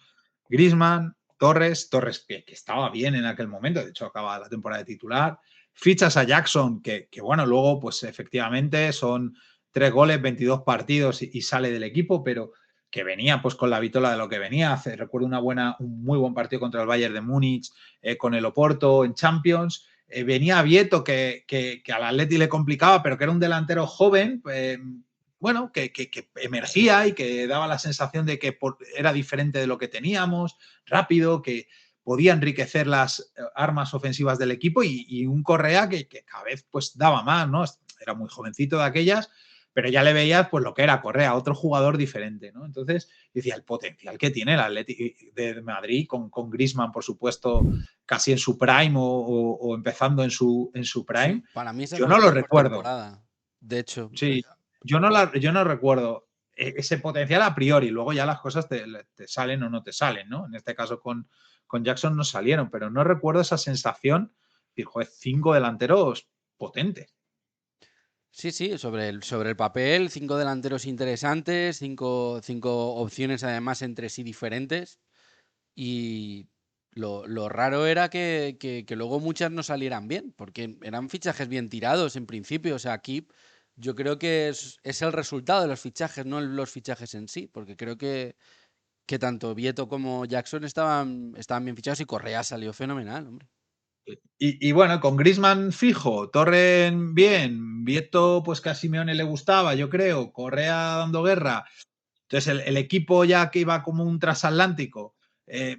Griezmann, Torres que estaba bien en aquel momento, de hecho acaba la temporada de titular, fichas a Jackson, que bueno, luego pues efectivamente son 3 goles, 22 partidos y sale del equipo, pero que venía pues con la vitola de lo que venía. Recuerdo un muy buen partido contra el Bayern de Múnich, con el Oporto en Champions. Venía Vieto, que al Atleti le complicaba, pero que era un delantero joven, bueno, que emergía y que daba la sensación de que era diferente de lo que teníamos, rápido, que podía enriquecer las armas ofensivas del equipo y un Correa que cada vez pues daba más, ¿no? Era muy jovencito de aquellas, pero ya le veías pues lo que era Correa, otro jugador diferente, ¿no? Entonces decía el potencial que tiene el Atleti de Madrid con Griezmann, por supuesto, casi en su prime o empezando en su prime. Sí, para mí esa Yo fue no su lo mejor recuerdo. temporada. De hecho, Sí, yo no recuerdo ese potencial a priori. Luego ya las cosas te salen o no te salen, ¿no? En este caso con Jackson no salieron, pero no recuerdo esa sensación de, joder, 5 delanteros potentes. sí, sobre el papel, 5 delanteros interesantes, cinco opciones además entre sí diferentes. Y lo raro era que luego muchas no salieran bien, porque eran fichajes bien tirados en principio. O sea, aquí yo creo que es el resultado de los fichajes, no los fichajes en sí, porque creo que tanto Vieto como Jackson estaban bien fichados y Correa salió fenomenal, hombre. Y bueno, con Griezmann fijo, Torres bien, Vieto pues que a Simeone le gustaba, yo creo, Correa dando guerra. Entonces el equipo ya que iba como un transatlántico,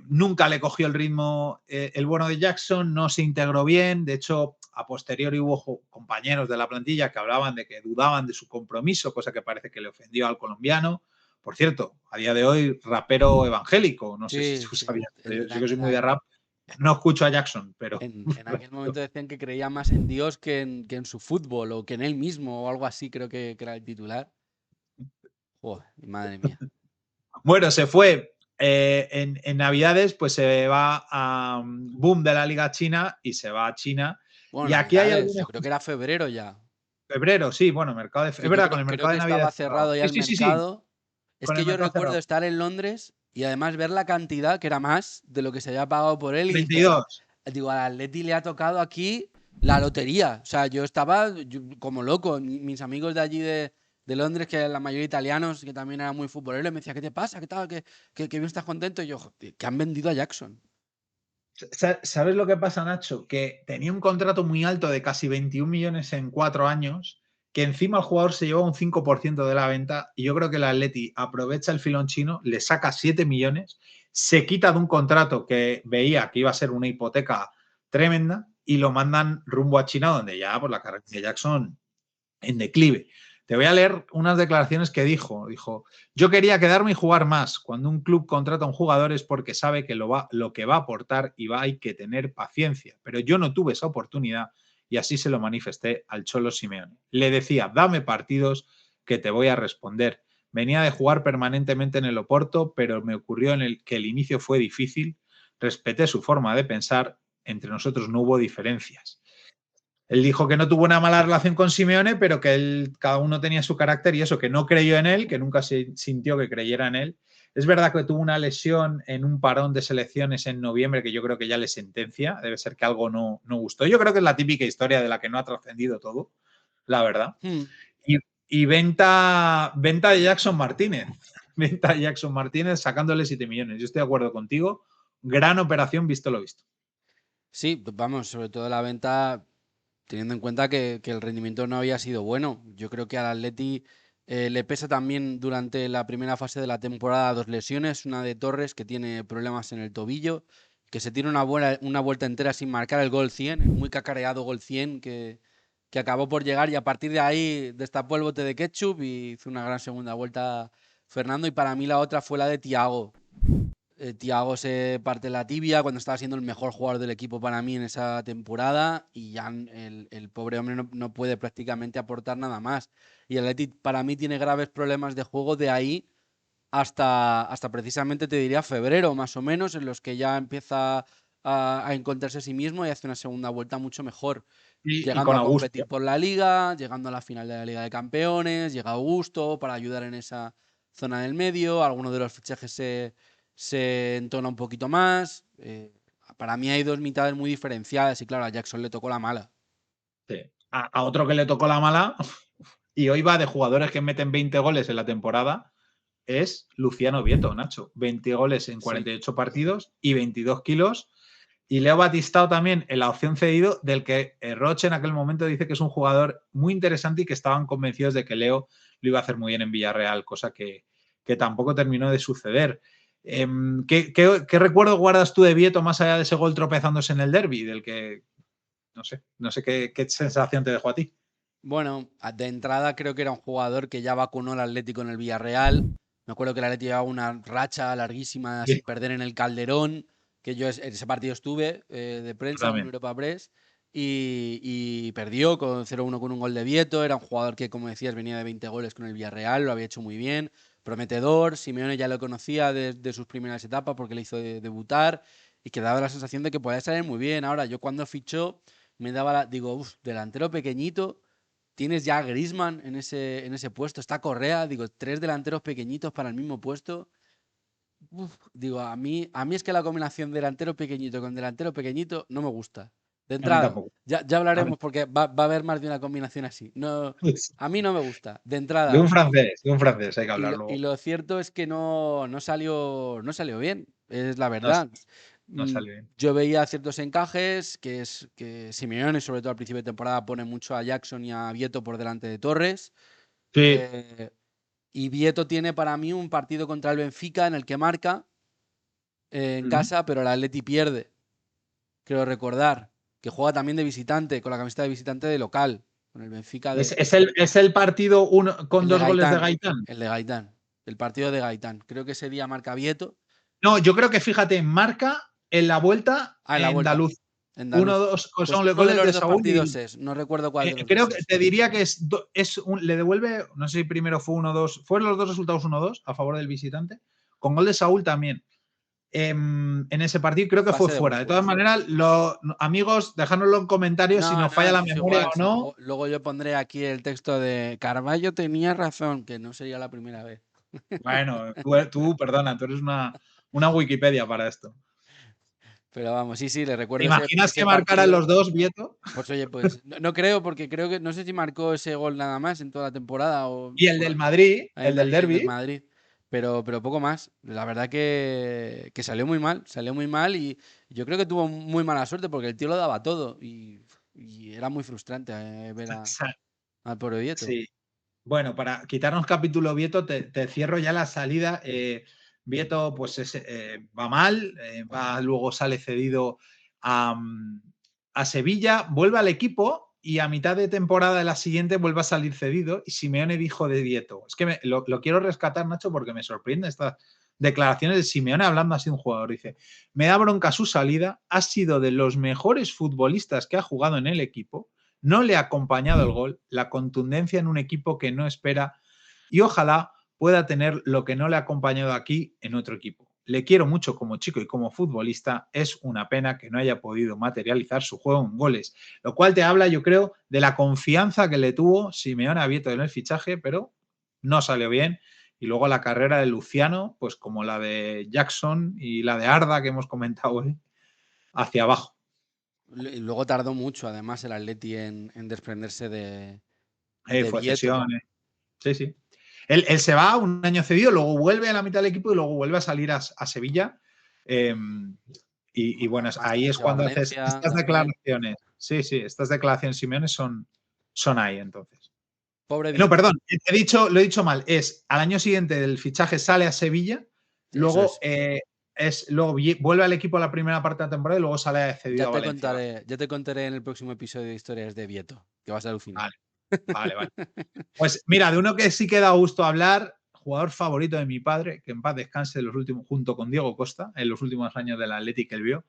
nunca le cogió el ritmo el bueno de Jackson, no se integró bien, de hecho a posteriori hubo compañeros de la plantilla que hablaban de que dudaban de su compromiso, cosa que parece que le ofendió al colombiano. Por cierto, a día de hoy rapero evangélico, no sé si Sí, tú sí. sabías, En, yo que soy en muy de rap, no escucho a Jackson, pero En aquel momento decían que creía más en Dios que en su fútbol o que en él mismo o algo así, creo que era el titular. Joder, madre mía. bueno, se fue en Navidades, pues se va a boom de la Liga China y se va a China. Bueno, Y aquí hay Navidades, algunos yo creo que era febrero ya. febrero, sí, bueno, mercado de, Que es yo verdad, creo, con el creo mercado que de estaba Navidad cerrado. cerrado ya Sí, el sí, sí, sí, mercado. Es con que el yo mercado recuerdo cerrado. estar en Londres y además ver la cantidad, que era más de lo que se había pagado por él, y dije, 32. digo, al Atleti le ha tocado aquí la lotería. O sea, yo estaba como loco. Mis amigos de allí de Londres, que la mayoría italianos, que también eran muy futboleros, me decían, ¿qué te pasa? ¿Qué tal? ¿Que bien estás contento? Y yo, "Joder, que han vendido a Jackson". ¿Sabes lo que pasa, Nacho? Que tenía un contrato muy alto de casi 21 millones en 4 años, que encima el jugador se lleva un 5% de la venta y yo creo que el Atleti aprovecha el filón chino, le saca 7 millones, se quita de un contrato que veía que iba a ser una hipoteca tremenda y lo mandan rumbo a China, donde ya pues, la carrera de Jackson en declive. Te voy a leer unas declaraciones que dijo. Dijo, yo quería quedarme y jugar más. Cuando un club contrata a un jugador es porque sabe que lo que va a aportar y hay que tener paciencia. Pero yo no tuve esa oportunidad y así se lo manifesté al Cholo Simeone. Le decía, dame partidos que te voy a responder. Venía de jugar permanentemente en el Oporto, pero me ocurrió que el inicio fue difícil. Respeté su forma de pensar. Entre nosotros no hubo diferencias. Él dijo que no tuvo una mala relación con Simeone, pero que cada uno tenía su carácter y eso, que no creyó en él, que nunca se sintió que creyera en él. Es verdad que tuvo una lesión en un parón de selecciones en noviembre que yo creo que ya le sentencia. Debe ser que algo no gustó. Yo creo que es la típica historia de la que no ha trascendido todo, la verdad. Hmm. Y, y venta de Jackson Martínez. Venta de Jackson Martínez sacándole 7 millones. Yo estoy de acuerdo contigo. Gran operación, visto lo visto. Sí, vamos, sobre todo la venta, teniendo en cuenta que el rendimiento no había sido bueno. Yo creo que al Atleti le pesa también durante la primera fase de la temporada dos lesiones, una de Torres que tiene problemas en el tobillo, que se tiene una vuelta entera sin marcar el gol 100, el muy cacareado gol 100 que acabó por llegar y a partir de ahí destapó el bote de ketchup y hizo una gran segunda vuelta Fernando, y para mí la otra fue la de Thiago. Thiago se parte la tibia cuando estaba siendo el mejor jugador del equipo para mí en esa temporada y ya el pobre hombre no puede prácticamente aportar nada más. Y el Athletic para mí tiene graves problemas de juego de ahí hasta precisamente te diría febrero más o menos, en los que ya empieza a encontrarse a sí mismo y hace una segunda vuelta mucho mejor. Y Llegando con a competir Augusto. por la Liga, llegando a la final de la Liga de Campeones, llega Augusto para ayudar en esa zona del medio, alguno de los fichajes se entona un poquito más. Para mí hay dos mitades muy diferenciadas y claro, a Jackson le tocó la mala. Sí. A otro que le tocó la mala, y hoy va de jugadores que meten 20 goles en la temporada, es Luciano Vieto, Nacho. 20 goles en Sí. 48 partidos y 22 kilos. Y Leo Batistao también en la opción cedido, del que Roche en aquel momento dice que es un jugador muy interesante y que estaban convencidos de que Leo lo iba a hacer muy bien en Villarreal, cosa que tampoco terminó de suceder. ¿Qué recuerdo guardas tú de Vieto más allá de ese gol tropezándose en el derby? Del que no sé qué sensación te dejó a ti. Bueno, de entrada creo que era un jugador que ya vacunó al Atlético en el Villarreal. Me acuerdo que el Atlético llevaba una racha larguísima Sí, sin perder en el Calderón, que yo en ese partido estuve de yo prensa en también. Europa Press y perdió con 0-1 con un gol de Vieto. Era un jugador que, como decías, venía de 20 goles con el Villarreal, lo había hecho muy bien, prometedor. Simeone ya lo conocía de sus primeras etapas porque le hizo debutar y que daba la sensación de que podía salir muy bien. Ahora, yo cuando fichó me daba digo, uff, delantero pequeñito. Tienes ya a Griezmann en ese puesto, está Correa, digo, tres delanteros pequeñitos para el mismo puesto. Uf, digo, a mí es que la combinación delantero pequeñito con delantero pequeñito no me gusta. De A mí entrada, tampoco. ya A mí- hablaremos porque va a haber más de una combinación así. No, a mí no me gusta, de entrada. De un francés, hay que Y hablar y luego. lo cierto es que no salió bien, es la No, verdad. no Mm, salió bien. Yo veía ciertos encajes, que Simeone, sobre todo al principio de temporada, pone mucho a Jackson y a Vieto por delante de Torres. Sí. Eh, y Vieto tiene para mí un partido contra el Benfica en el que marca en Ujú. casa, pero el Atleti pierde. Creo recordar que juega también de visitante, con la camiseta de visitante de local, con el Benfica Es el partido con el de 2 goles de Gaitán, Gaitán. el de Gaitán, el partido de Gaitán. Creo que ese día marca Vieto. No, yo creo que fíjate, marca en la vuelta En la vuelta, Andaluz. andaluz. 1-2 Pues son los uno de goles los de dos Saúl partidos y es, no recuerdo cuál de los creo dos que es. te diría que le devuelve, no sé si primero fue 1-2, fueron los dos resultados 1-2 a favor del visitante, con gol de Saúl también. En ese partido creo que fue Fase de fuera. De todas grupos. maneras, amigos, dejádnoslo en comentarios si No, nos no, falla la eso es memoria igual. o Si no. luego yo pondré aquí el texto de Carballo tenía razón, que no sería la primera vez. Bueno, perdona, tú eres una Wikipedia para esto. Pero vamos, sí, le ¿Te recuerdo imaginas ese que marcaran partido. los dos, Vieto? Pues oye, pues no creo, porque creo que no sé si marcó ese gol nada más en toda la temporada o Y el del Madrid, ahí el en la del edición del Derby. Madrid. Pero poco más. La verdad que salió muy mal y yo creo que tuvo muy mala suerte porque el tío lo daba todo y era muy frustrante ver al pobre Vieto. Sí. Bueno, para quitarnos capítulo Vieto, te cierro ya la salida. Vieto, pues va mal, luego sale cedido a, a Sevilla, vuelve al equipo y a mitad de temporada de la siguiente vuelve a salir cedido. Y Simeone dijo de Vieto. Es que lo quiero rescatar, Nacho, porque me sorprende estas declaraciones de Simeone hablando así de un jugador. Dice: me da bronca su salida, ha sido de los mejores futbolistas que ha jugado en el equipo. No le ha acompañado el gol, la contundencia en un equipo que no espera y ojalá pueda tener lo que no le ha acompañado aquí en otro equipo. Le quiero mucho como chico y como futbolista. Es una pena que no haya podido materializar su juego en goles, lo cual te habla, yo creo, de la confianza que le tuvo Simeone a Vieto en el fichaje, pero no salió bien. Y luego la carrera de Luciano, pues como la de Jackson y la de Arda que hemos comentado hoy, hacia abajo. Y luego tardó mucho, además, el Atleti en desprenderse de Fue Vieto. cesión. Sí, sí. Él se va un año cedido, luego vuelve a la mitad del equipo y luego vuelve a salir a Sevilla. Eh, bueno, Más ahí tarde es se va a cuando haces Valencia estas también. declaraciones. Sí, sí, estas declaraciones Simeone son ahí entonces. Pobre No, Vieto. perdón, lo he dicho mal. Es al año siguiente del fichaje sale a Sevilla, Eso luego, es. luego vuelve al equipo la primera parte de la temporada y luego sale cedido Ya a te Valencia. contaré, ya te contaré en el próximo episodio de Historias de Vieto, que vas a alucinar. Vale, vale, vale. Pues mira, de uno que sí que da gusto hablar, jugador favorito de mi padre, que en paz descanse en los últimos, junto con Diego Costa, en los últimos años del Athletic que él vio,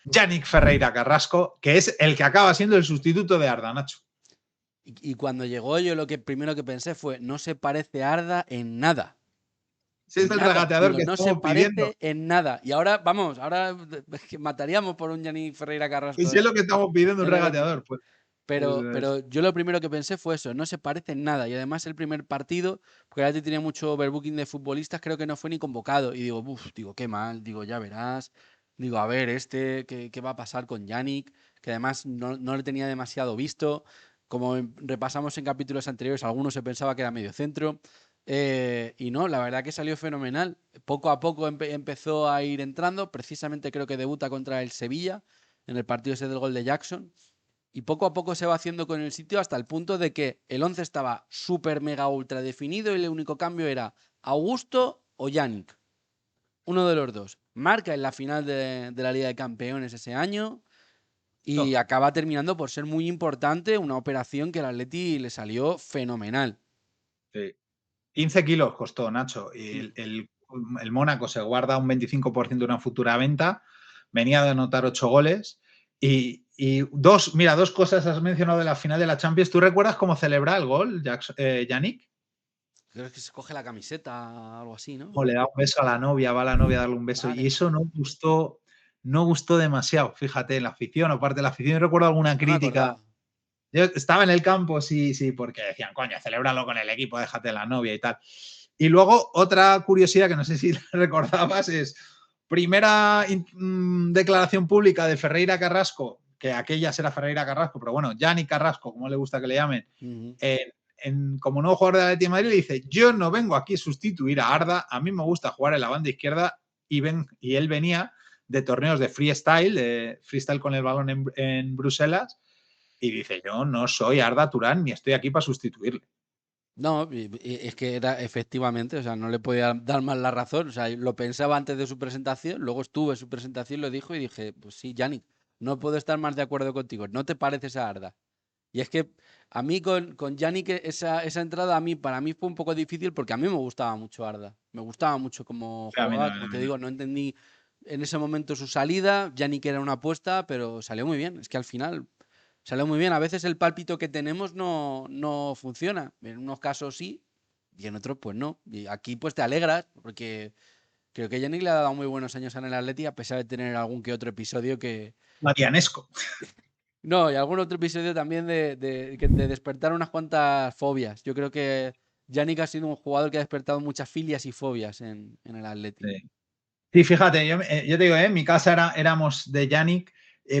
Yannick Ferreira Carrasco, que es el que acaba siendo el sustituto de Arda, Nacho. Y cuando llegó yo lo que primero que pensé fue, no se parece a Arda en nada. Si es el Nada, regateador digo, que no se estamos pidiendo. parece en nada. Y ahora, vamos, ahora es que mataríamos por un Yannick Ferreira Carrasco Si es lo que estamos pidiendo, un en el equipo. regateador, pues. Pero yo lo primero que pensé fue eso, no se parece en nada. Y además el primer partido, porque el Atleti tenía mucho overbooking de futbolistas, creo que no fue ni convocado. Y digo, uff, digo, qué mal, digo, ya verás. Digo, a ver, ¿qué va a pasar con Yannick? Que además no le tenía demasiado visto. Como repasamos en capítulos anteriores, algunos se pensaba que era medio centro. Y no, la verdad que salió fenomenal. Poco a poco empezó a ir entrando. Precisamente creo que debuta contra el Sevilla en el partido ese del gol de Jackson. Y poco a poco se va haciendo con el sitio hasta el punto de que el 11 estaba súper mega ultra definido y el único cambio era Augusto o Yannick. Uno de los dos. Marca en la final de la Liga de Campeones ese año y Oh, acaba terminando por ser muy importante, una operación que al Atleti le salió fenomenal. sí. 15 kilos costó, Nacho. Y el Mónaco se guarda un 25% de una futura venta. Venía de anotar 8 goles. Y dos cosas has mencionado de la final de la Champions. ¿Tú recuerdas cómo celebra el gol, Yannick? Creo que se coge la camiseta, algo así, ¿no? O le da un beso a la novia, va la novia a darle un beso. Madre Y eso mía, no gustó demasiado, fíjate, en la afición, o parte de la afición. Yo recuerdo alguna no me crítica. acordaba. Yo estaba en el campo, sí, sí, porque decían, coño, celébralo con el equipo, déjate la novia y tal. Y luego, otra curiosidad que no sé si recordabas es, primera declaración pública de Ferreira Carrasco, que aquella será Ferreira Carrasco, pero bueno, Yannick Carrasco, como le gusta que le llamen, Uh -huh. como nuevo jugador de la Atlético de Madrid, le dice, yo no vengo aquí a sustituir a Arda, a mí me gusta jugar en la banda izquierda y él venía de torneos de freestyle con el balón en Bruselas, y dice, yo no soy Arda Turán ni estoy aquí para sustituirle. No, es que era efectivamente, o sea, no le podía dar más la razón. O sea, lo pensaba antes de su presentación, luego estuve en su presentación, lo dijo y dije, pues sí, Yannick, no puedo estar más de acuerdo contigo, no te pareces a Arda. Y es que a mí con Yannick esa entrada para mí fue un poco difícil porque a mí me gustaba mucho Arda. Me gustaba mucho cómo A mí no, jugaba, a como te mí no. digo, no entendí en ese momento su salida. Yannick era una apuesta, pero salió muy bien. Es que al final salió muy bien. A veces el pálpito que tenemos no funciona. En unos casos sí y en otros pues no. Y aquí pues te alegras porque creo que Yannick le ha dado muy buenos años en el Atleti a pesar de tener algún que otro episodio que, Marianesco. no, y algún otro episodio también de despertar unas cuantas fobias. Yo creo que Yannick ha sido un jugador que ha despertado muchas filias y fobias en el Atleti. Sí. Sí, fíjate, yo te digo, en mi casa éramos de Yannick,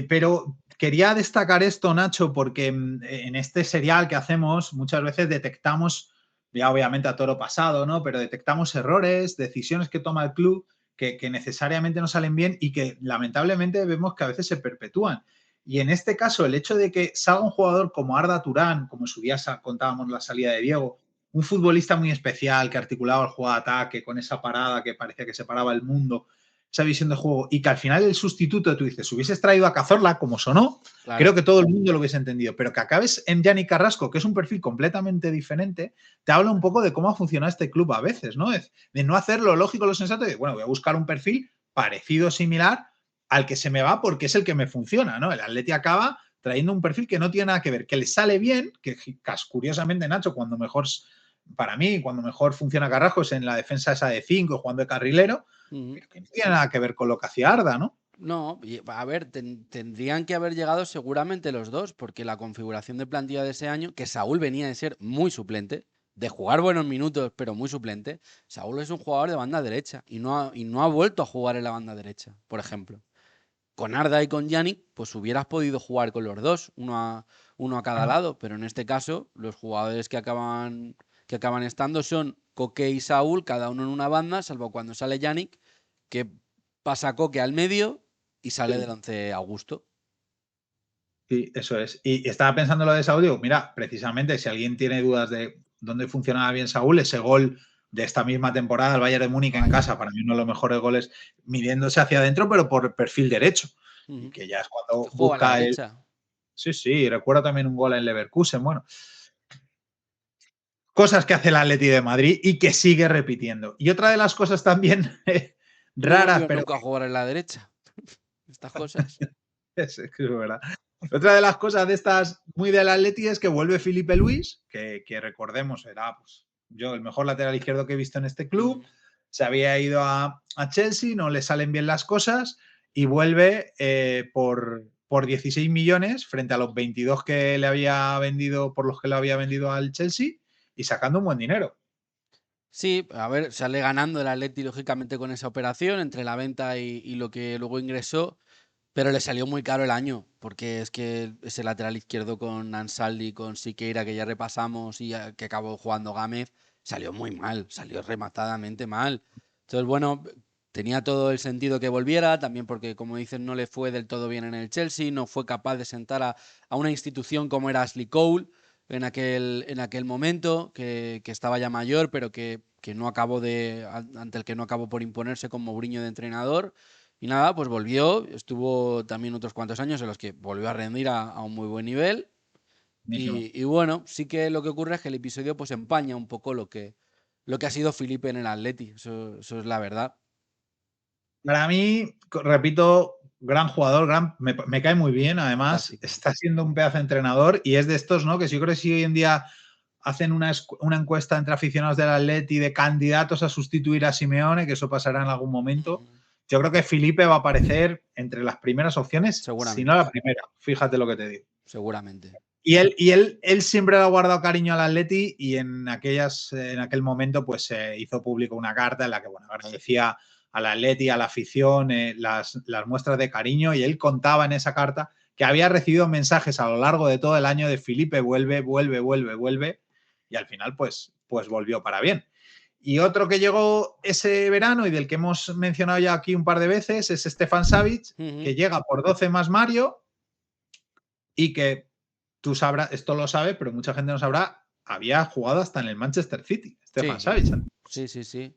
pero quería destacar esto, Nacho, porque en este serial que hacemos muchas veces detectamos, ya obviamente a toro pasado, ¿no? Pero detectamos errores, decisiones que toma el club que necesariamente no salen bien y que lamentablemente vemos que a veces se perpetúan. Y en este caso, el hecho de que salga un jugador como Arda Turán, como en su día contábamos la salida de Diego, un futbolista muy especial que articulaba el juego de ataque con esa parada que parecía que separaba el mundo, esa visión de juego, y que al final el sustituto, tú dices, hubieses traído a Cazorla, como sonó, creo Claro. que todo el mundo lo hubiese entendido, pero que acabes en Yannick Carrasco, que es un perfil completamente diferente, te habla un poco de cómo ha funcionado este club a veces, ¿no? Es de no hacer lo lógico, lo sensato, de, bueno, voy a buscar un perfil parecido, similar al que se me va porque es el que me funciona, ¿no? El Atleti acaba trayendo un perfil que no tiene nada que ver, que le sale bien, que curiosamente, Nacho, para mí, cuando mejor funciona Carrasco es en la defensa esa de 5, jugando de carrilero, Uh -huh. pero que no tiene nada que ver con lo que hacía Arda, ¿no? No, a ver, tendrían que haber llegado seguramente los dos, porque la configuración de plantilla de ese año, que Saúl venía de ser muy suplente, de jugar buenos minutos, pero muy suplente, Saúl es un jugador de banda derecha y no ha vuelto a jugar en la banda derecha, por ejemplo. Con Arda y con Yannick, pues hubieras podido jugar con los dos, uno a cada lado, pero en este caso, los jugadores que acaban estando son Coque y Saúl, cada uno en una banda, salvo cuando sale Yannick, que pasa Coque al medio y sale del Sí, 11 Augusto. sí, eso es. Y estaba pensando lo de Saúl, digo, mira, precisamente si alguien tiene dudas de dónde funcionaba bien Saúl, ese gol de esta misma temporada, el Bayern de Múnich en Vaya. casa, para mí uno de los mejores goles midiéndose hacia adentro, pero por perfil derecho. Y Ujú. que ya es Que cuando juega a la busca el. derecha. Sí, sí, recuerdo también un gol en Leverkusen. Bueno, cosas que hace el Atleti de Madrid y que sigue repitiendo. Y otra de las cosas también No raras, volvió pero nunca a jugar en la derecha. Estas cosas. que es verdad. Otra de las cosas de estas muy del Atleti es que vuelve Felipe Luis, que recordemos era pues, yo el mejor lateral izquierdo que he visto en este club. Ujú. se había ido a Chelsea, no le salen bien las cosas y vuelve por 16 millones frente a los 22 que le había vendido, por los que le había vendido al Chelsea y sacando un buen dinero. Sí, a ver, sale ganando el Atleti lógicamente con esa operación entre la venta y lo que luego ingresó, pero le salió muy caro el año, porque es que ese lateral izquierdo con Ansaldi, con Siqueira, que ya repasamos y que acabó jugando Gámez, salió muy mal, salió rematadamente mal. Entonces, bueno, tenía todo el sentido que volviera, también porque, como dicen, no le fue del todo bien en el Chelsea, no fue capaz de sentar a una institución como era Ashley Cole en aquel momento, que estaba ya mayor, pero que no acabó ante el que no acabó por imponerse como Mourinho de entrenador. Y nada, pues volvió, estuvo también otros cuantos años en los que volvió a rendir a un muy buen nivel. Buenísimo. Y bueno, sí que lo que ocurre es que el episodio pues empaña un poco lo que ha sido Felipe en el Atleti, eso es la verdad. Para mí, repito, gran jugador, me cae muy bien, además Fantástico. está siendo un pedazo de entrenador y es de estos, ¿no? Que yo creo que si hoy en día hacen una encuesta entre aficionados del Atleti de candidatos a sustituir a Simeone, que eso pasará en algún momento, yo creo que Felipe va a aparecer entre las primeras opciones, si no Seguramente, la primera, fíjate lo que te digo. seguramente. Y él siempre le ha guardado cariño al Atleti y en aquel momento pues se hizo público una carta en la que bueno, agradecía al Atleti, a la afición, las muestras de cariño y él contaba en esa carta que había recibido mensajes a lo largo de todo el año de Felipe vuelve, vuelve, vuelve, vuelve y al final pues volvió para bien. Y otro que llegó ese verano y del que hemos mencionado ya aquí un par de veces es Stefan Savic, que llega por 12 más Mario y que tú sabrás, esto lo sabe, pero mucha gente no sabrá, había jugado hasta en el Manchester City, Stefan Sí, Savic, sí, sí, sí.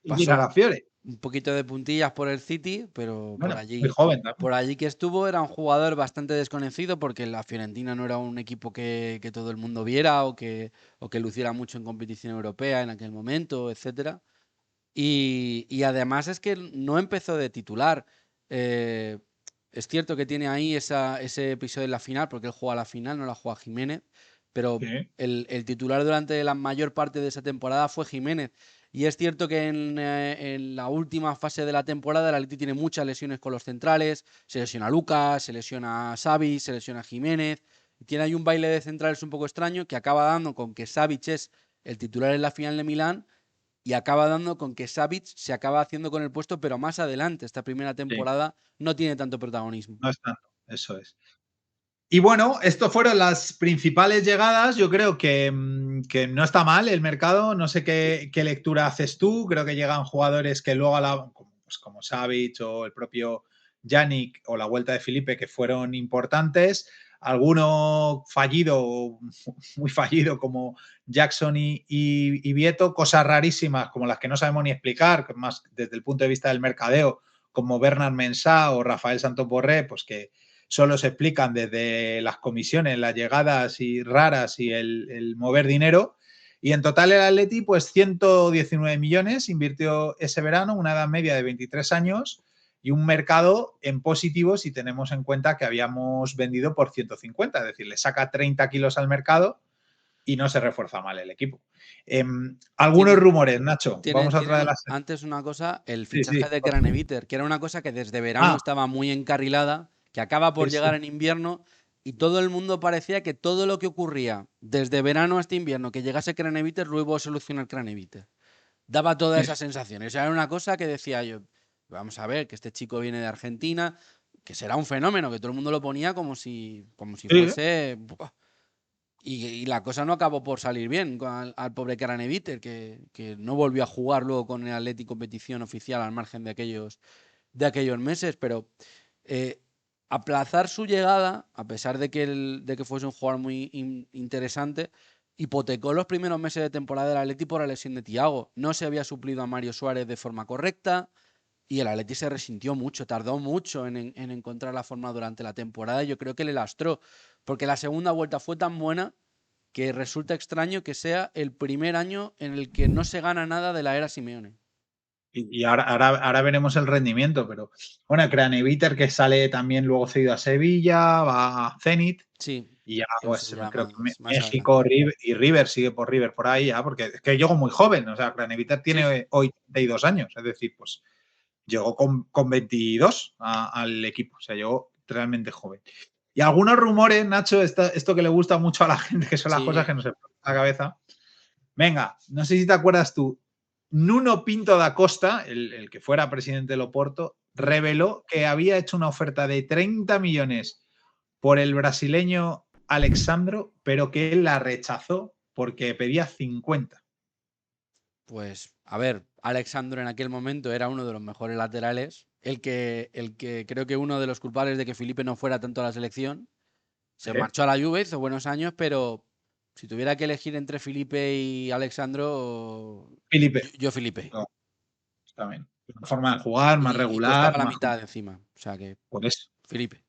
y llegar Pasó a Fiore. un poquito de puntillas por el City, pero Bueno, muy joven también. por allí que estuvo era un jugador bastante desconocido porque la Fiorentina no era un equipo que todo el mundo viera o que luciera mucho en competición europea en aquel momento, etcétera. Y además es que no empezó de titular. Eh, es cierto que tiene ahí ese episodio en la final, porque él juega la final, no la juega Jiménez, pero Sí, el titular durante la mayor parte de esa temporada fue Jiménez. Y es cierto que en la última fase de la temporada el Atleti tiene muchas lesiones con los centrales, se lesiona Lucas, se lesiona Xavi, se lesiona Jiménez, y tiene ahí un baile de centrales un poco extraño que acaba dando con que Savic es el titular en la final de Milán y acaba dando con que Savic se acaba haciendo con el puesto, pero más adelante, esta primera sí, temporada no tiene tanto protagonismo. no es tanto, eso es. Y bueno, estos fueron las principales llegadas. Yo creo que no está mal el mercado. No sé qué lectura haces tú. Creo que llegan jugadores que luego, como Savic o el propio Yannick o la vuelta de Felipe, que fueron importantes. Alguno fallido, muy fallido, como Jackson y Vieto. Cosas rarísimas, como las que no sabemos ni explicar, más desde el punto de vista del mercadeo, como Bernard Mensah o Rafael Santos Borré, pues que solo se explican desde las comisiones, las llegadas y raras y el mover dinero. Y en total el Atleti, pues 119 millones invirtió ese verano, una edad media de 23 años y un mercado en positivo si tenemos en cuenta que habíamos vendido por 150, es decir, le saca 30 kilos al mercado y no se refuerza mal el equipo. Algunos Tiene, rumores, Nacho, vamos a otra de las... antes una cosa, el Sí, fichaje sí. de Craneviter, que era una cosa que desde verano Ah, estaba muy encarrilada, que acaba por sí, llegar sí. en invierno y todo el mundo parecía que todo lo que ocurría desde verano hasta invierno, que llegase Craneviter, luego iba a solucionar Craneviter. Daba toda esa sensación. O sea, era una cosa que decía yo, vamos a ver, que este chico viene de Argentina, que será un fenómeno, que todo el mundo lo ponía como si Sí, fuese... Buah. Y la cosa no acabó por salir bien al pobre Craneviter, que no volvió a jugar luego con el Atleti competición oficial al margen de aquellos meses, pero eh, aplazar su llegada, a pesar de que fuese un jugador muy interesante, hipotecó los primeros meses de temporada del Atleti por la lesión de Thiago. No se había suplido a Mario Suárez de forma correcta y el Atleti se resintió mucho, tardó mucho en encontrar la forma durante la temporada y yo creo que le lastró, porque la segunda vuelta fue tan buena que resulta extraño que sea el primer año en el que no se gana nada de la era Simeone. Y ahora veremos el rendimiento, pero bueno, Craneviter que sale también luego cedido a Sevilla, va a Zenit. Sí, Y ya, eso pues ya creo que más México adelante. y River sigue por River por ahí ya, porque es que llegó muy joven. O sea, Craneviter Sí, tiene hoy 32 años, es decir, pues llegó con 22 al equipo. O sea, llegó realmente joven. Y algunos rumores, Nacho, esto que le gusta mucho a la gente, que son las cosas sí. que no se ponen en la cabeza. Venga, no sé si te acuerdas tú. Nuno Pinto da Costa, el que fuera presidente del Oporto, Mm. reveló que había hecho una oferta de 30 millones por el brasileño Alexandro, pero que él la rechazó porque pedía 50. Pues, a ver, Alexandro en aquel momento era uno de los mejores laterales. El que creo que uno de los culpables de que Felipe no fuera tanto a la selección. Se ¿Eh? marchó a la Juve, hizo buenos años, pero si tuviera que elegir entre Felipe y Alexandro, Felipe. yo Felipe. No, también. Una forma de jugar más Y regular, costaba la más mitad encima. O sea que por eso. Felipe.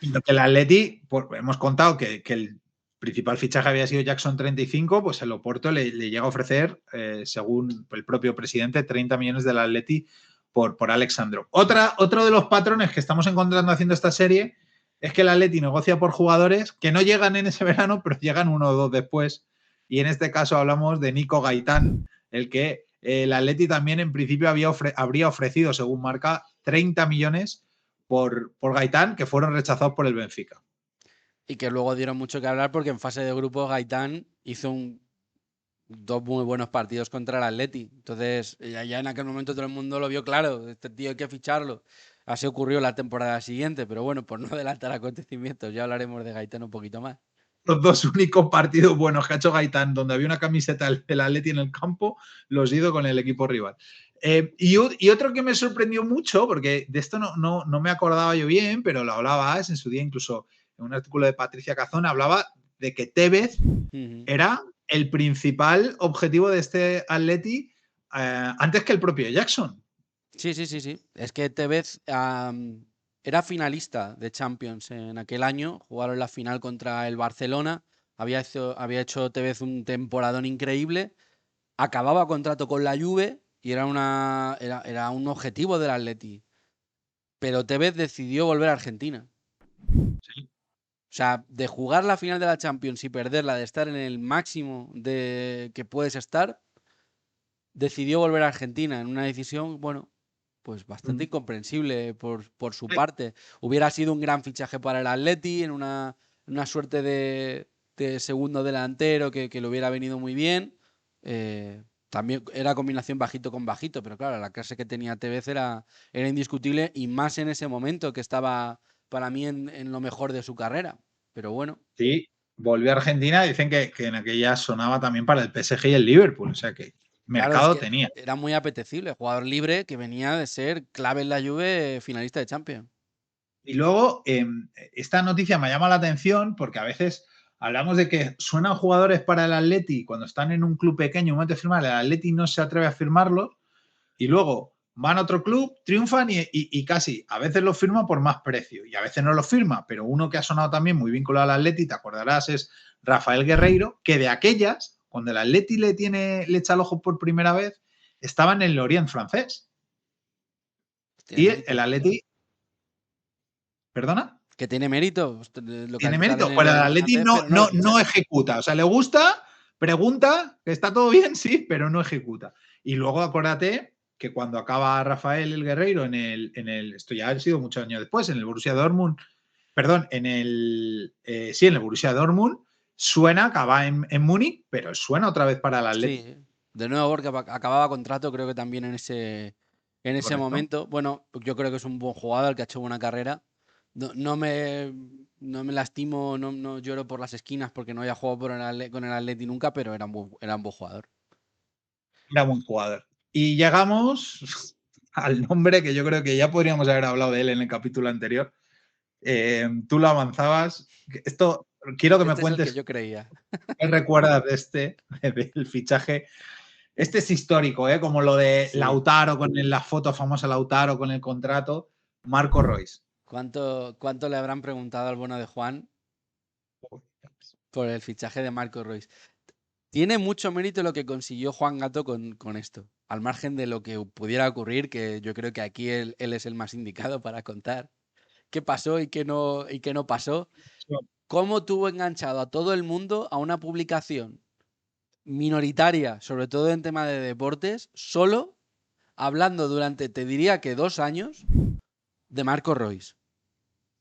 Y lo que el Atleti, pues, hemos contado que el principal fichaje había sido Jackson 35, pues el Oporto le llega a ofrecer, según el propio presidente, 30 millones del Atleti por Alexandro. Otro de los patrones que estamos encontrando haciendo esta serie es que el Atleti negocia por jugadores que no llegan en ese verano, pero llegan uno o dos después. Y en este caso hablamos de Nico Gaitán, el que el Atleti también en principio habría ofrecido, según marca, 30 millones por Gaitán, que fueron rechazados por el Benfica. Y que luego dieron mucho que hablar porque en fase de grupos Gaitán hizo dos muy buenos partidos contra el Atleti. Entonces, ya en aquel momento todo el mundo lo vio claro. Este tío hay que ficharlo. Así ocurrió la temporada siguiente, pero bueno, por no adelantar acontecimientos, ya hablaremos de Gaitán un poquito más. Los dos únicos partidos buenos que ha hecho Gaitán, donde había una camiseta del Atleti en el campo, los hizo con el equipo rival. Y otro que me sorprendió mucho, porque de esto no me acordaba yo bien, pero lo hablabas en su día, incluso en un artículo de Patricia Cazón, hablaba de que Tevez era el principal objetivo de este Atleti antes que el propio Jackson. Sí, sí, sí, sí. Es que Tevez era finalista de Champions en aquel año. Jugaron la final contra el Barcelona. Había hecho Tevez un temporadón increíble. Acababa contrato con la Juve y era un objetivo del Atleti. Pero Tevez decidió volver a Argentina. Sí. O sea, de jugar la final de la Champions y perderla, de estar en el máximo de que puedes estar, decidió volver a Argentina en una decisión, bueno, pues bastante incomprensible por su parte. Hubiera sido un gran fichaje para el Atleti en una suerte de segundo delantero que le hubiera venido muy bien. También era combinación bajito con bajito, pero claro, la clase que tenía Tevez era indiscutible y más en ese momento que estaba para mí en lo mejor de su carrera. Pero bueno, Sí, volvió a Argentina. Dicen que en aquella sonaba también para el PSG y el Liverpool. O sea que claro, es mercado que tenía. era muy apetecible, jugador libre que venía de ser clave en la Juve, finalista de Champions. Y luego, esta noticia me llama la atención porque a veces hablamos de que suenan jugadores para el Atleti cuando están en un club pequeño, un momento de firmar, el Atleti no se atreve a firmarlo y luego van a otro club, triunfan y casi a veces los firma por más precio y a veces no los firma, pero uno que ha sonado también muy vinculado al Atleti, te acordarás, es Rafael Guerreiro, que de aquellas, cuando el Atleti le echa el ojo por primera vez, estaba en el Lorient francés. Tiene Y el mérito. Atleti, ¿perdona? Que tiene mérito Tiene localizar en mérito. el Pues el Orient Atleti francés, pero no lo no ficha. ejecuta. O sea, le gusta, pregunta, que está todo bien, sí, pero no ejecuta. Y luego acuérdate que cuando acaba Rafael el Guerreiro esto ya ha sido muchos años después, en el Borussia Dortmund, perdón, sí, en el Borussia Dortmund, suena, acaba en Múnich, pero suena otra vez para el Atleti. Sí, de nuevo porque acababa contrato, creo que también en ese Correcto. momento. Bueno, yo creo que es un buen jugador que ha hecho buena carrera. No, no me lastimo, no lloro por las esquinas porque no haya jugado con el Atleti nunca, pero era un buen jugador. Era buen jugador. Y llegamos al nombre que yo creo que ya podríamos haber hablado de él en el capítulo anterior. Tú lo avanzabas. Esto quiero que me Este es el que cuentes yo creía. qué recuerdas del fichaje. Este es histórico, ¿eh? Como lo de Sí. Lautaro con la foto famosa Lautaro con el contrato. Marco Royce. ¿Cuánto le habrán preguntado al bueno de Juan por el fichaje de Marco Royce? tiene mucho mérito lo que consiguió Juan Gato con esto. Al margen de lo que pudiera ocurrir, que yo creo que aquí él es el más indicado para contar qué pasó y qué no pasó. Cómo tuvo enganchado a todo el mundo a una publicación minoritaria, sobre todo en tema de deportes, solo hablando durante, te diría que 2 años, de Marco Royce.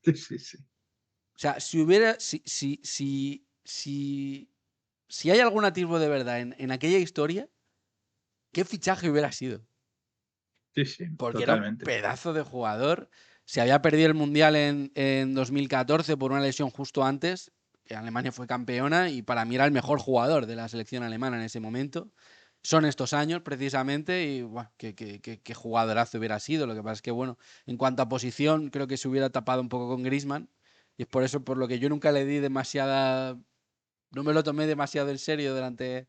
Sí, sí, sí. O sea, si hay algún atisbo de verdad en aquella historia, ¿qué fichaje hubiera sido? Sí, sí, Porque era un totalmente. pedazo de jugador. Se había perdido el Mundial en 2014 por una lesión justo antes, que Alemania fue campeona y para mí era el mejor jugador de la selección alemana en ese momento. Son estos años precisamente y buah, qué jugadorazo hubiera sido. Lo que pasa es que, bueno, en cuanto a posición, creo que se hubiera tapado un poco con Griezmann y es por eso por lo que yo nunca le di demasiada... No me lo tomé demasiado en serio durante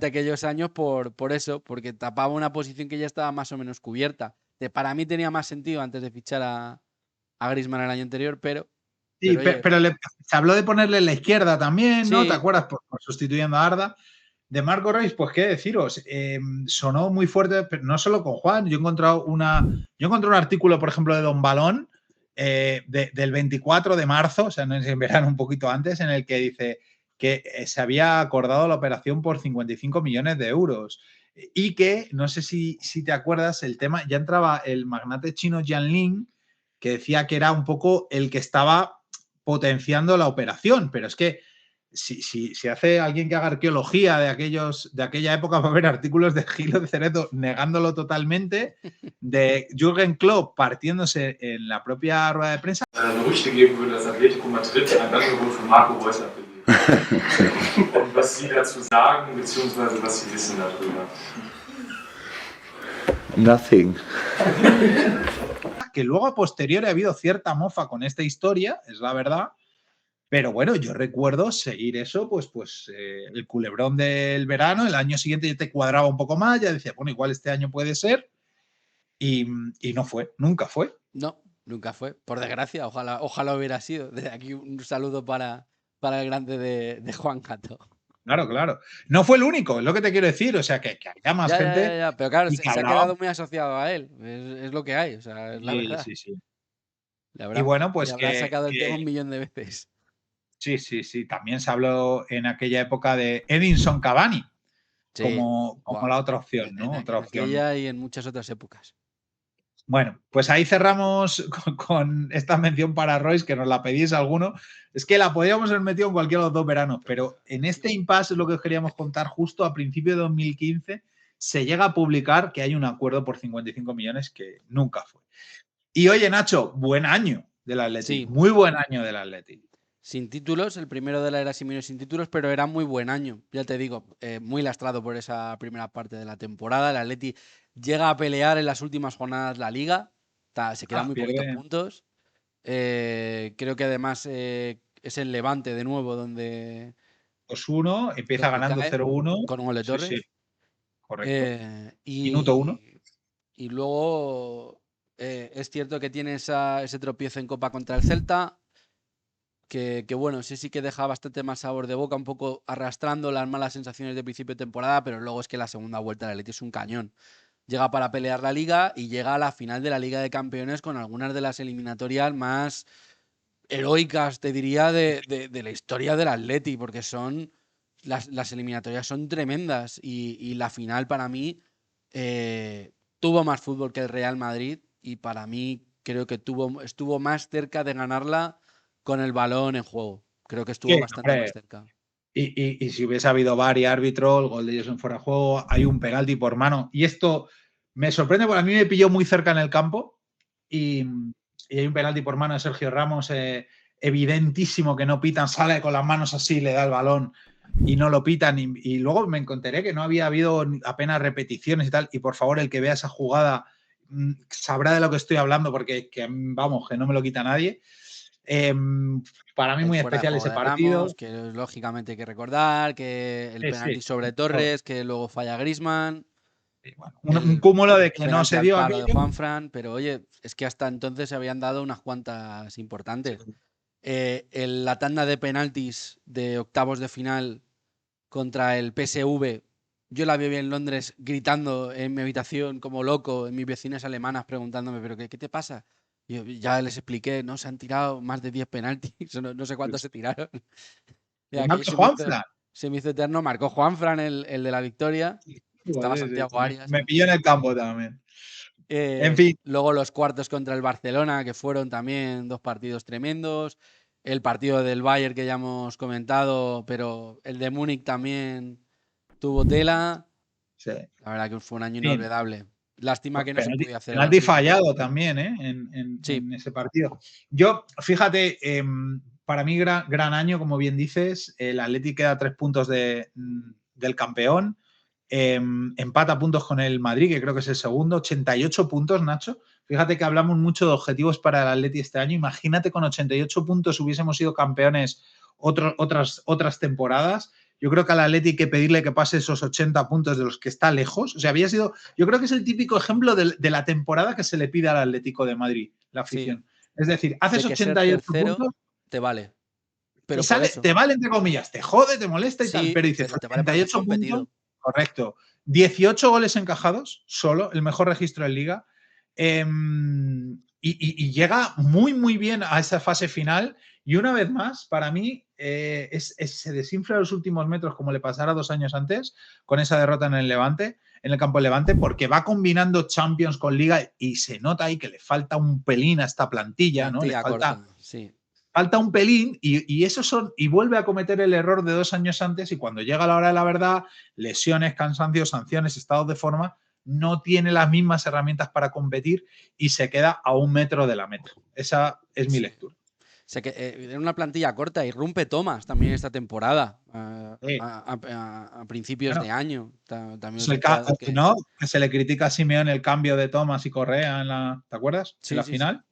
aquellos años por eso, porque tapaba una posición que ya estaba más o menos cubierta. Para mí tenía más sentido antes de fichar a Griezmann el año anterior, pero Sí, oye, pero se habló de ponerle en la izquierda también, ¿no? ¿Te sí, acuerdas? Sustituyendo a Arda. De Marco Reus, pues qué deciros, sonó muy fuerte, pero no solo con Juan. Yo encontré un artículo, por ejemplo, de Don Balón del 24 de marzo, o sea, no es en verano, un poquito antes, en el que dice que se había acordado la operación por 55 millones de euros y que, no sé si te acuerdas, el tema, ya entraba el magnate chino Jianling, que decía que era un poco el que estaba potenciando la operación, pero es que si hace alguien que haga arqueología de aquella época, va a haber artículos de Gilo de Cerezo negándolo totalmente, de Jürgen Klopp partiéndose en la propia rueda de prensa. Gerüchte geben würde, dass Atletico Madrid ein Angebot für Marco Reus abgelehnt hat. Und was Sie dazu sagen, beziehungsweise was Sie wissen darüber. Nothing. Que luego a posteriori ha habido cierta mofa con esta historia, es la verdad. Pero bueno, yo recuerdo seguir eso, el culebrón del verano, el año siguiente ya te cuadraba un poco más, ya decía, bueno, igual este año puede ser, y no fue, nunca fue. no, nunca fue. Por desgracia, ojalá hubiera sido. Desde aquí un saludo para el grande de Juan Gato. Claro, claro. No fue el único, es lo que te quiero decir, o sea, que había más gente. Ya. Pero claro, Y se que ha hablaba. quedado muy asociado a él. Es lo que hay, o sea, es la Sí, verdad. sí, sí. Le Y habrán, bueno, le pues habrán que sacado el tema 1 millón de veces. sí, sí, sí. También se habló en aquella época de Edinson Cavani Sí, como la otra opción, ¿no? en Otra opción. aquella y en muchas otras épocas. Bueno, pues ahí cerramos con esta mención para Royce, que nos la pedís alguno. Es que la podríamos haber metido en cualquiera de los 2 veranos, pero en este impasse es lo que os queríamos contar. Justo a principio de 2015 se llega a publicar que hay un acuerdo por 55 millones que nunca fue. Y oye, Nacho, buen año del Athletic, Sí, muy buen año del Athletic. sin títulos, el primero de la era Simeone sin títulos, pero era muy buen año. Ya te digo, muy lastrado por esa primera parte de la temporada. El Atleti llega a pelear en las últimas jornadas la Liga, se quedan muy poquitos Pierde puntos. Creo que además es el Levante de nuevo donde, 2-1, empieza donde ganando cae 0-1. con un gol de Sí, sí, Torres. correcto. Eh, Minuto 1. y luego es cierto que tiene ese tropiezo en Copa contra el Celta. Que bueno, sí que deja bastante más sabor de boca, un poco arrastrando las malas sensaciones de principio de temporada, pero luego es que la segunda vuelta del Atleti es un cañón. Llega para pelear la Liga y llega a la final de la Liga de Campeones con algunas de las eliminatorias más heroicas, te diría, de la historia del Atleti, porque las eliminatorias son tremendas y la final para mí tuvo más fútbol que el Real Madrid y para mí creo que estuvo más cerca de ganarla con el balón en juego. Creo que estuvo Sí, bastante más hombre. cerca. Y si hubiese habido VAR y árbitro, el gol de ellos en fuera de juego, hay un penalti por mano. Y esto me sorprende porque a mí me pilló muy cerca en el campo y, y hay un penalti por mano de Sergio Ramos, evidentísimo que no pitan, sale con las manos así, le da el balón y no lo pitan. Y luego me encontré que no había habido apenas repeticiones y tal. Y por favor, el que vea esa jugada sabrá de lo que estoy hablando porque vamos, que no me lo quita nadie. Para mí El muy fuera de especial juego ese de partido. Ramos, que lógicamente hay que recordar, que el Sí, penalti sobre todo. Torres, que luego falla Griezmann, Sí, bueno, un el cúmulo de que no penalti se al dio palo de aquello. Juanfran, pero oye, es que hasta entonces se habían dado unas cuantas importantes. La tanda de penaltis de octavos de final contra el PSV. Yo la vi en Londres gritando en mi habitación como loco, en mis vecinas alemanas preguntándome, ¿pero qué te pasa? Y yo ya les expliqué, no, se han tirado más de 10 penaltis, no sé cuántos se tiraron. Y Y aquello marca Juanfran. se me hizo eterno. Marcó Juanfran el de la victoria. Estaba Joder, Santiago me, Arias. me pilló en el campo también. En fin, Luego los cuartos contra el Barcelona, que fueron también 2 partidos tremendos. El partido del Bayern que ya hemos comentado, pero el de Múnich también tuvo tela. sí. La verdad que fue un año En fin, inolvidable. Lástima que no se podía hacer el penalti Barcelona. fallado también, ¿eh? Sí. En ese partido. Yo, fíjate, para mí gran año, como bien dices, el Atleti queda a 3 puntos del campeón, empata puntos con el Madrid, que creo que es el segundo, 88 puntos, Nacho. Fíjate que hablamos mucho de objetivos para el Atleti este año. Imagínate con 88 puntos hubiésemos sido campeones otras temporadas. Yo creo que al Atleti hay que pedirle que pase esos 80 puntos de los que está lejos. O sea, había sido. Yo creo que es el típico ejemplo de la temporada que se le pide al Atlético de Madrid, la afición. Sí. Es decir, haces 88 puntos. Te vale. Pero te vale, entre comillas, te jode, te molesta y sí, tal. Pero dices, pero 88 puntos. Correcto. 18 goles encajados, solo, el mejor registro en Liga. Y llega muy, muy bien a esa fase final. Y una vez más, para mí, se desinfla los últimos metros, como le pasara 2 años antes, con esa derrota en el Levante, en el campo del Levante, porque va combinando Champions con Liga y se nota ahí que le falta un pelín a esta plantilla, ¿no? Le falta, sí. Falta un pelín y vuelve a cometer el error de 2 años antes, y cuando llega la hora de la verdad, lesiones, cansancios, sanciones, estados de forma, no tiene las mismas herramientas para competir y se queda a 1 metro de la meta. Esa es mi lectura. Era una plantilla corta, irrumpe Thomas también esta temporada, a principios de año. También que se le critica a Simeone el cambio de Thomas y Correa ¿te acuerdas? Sí, en la final.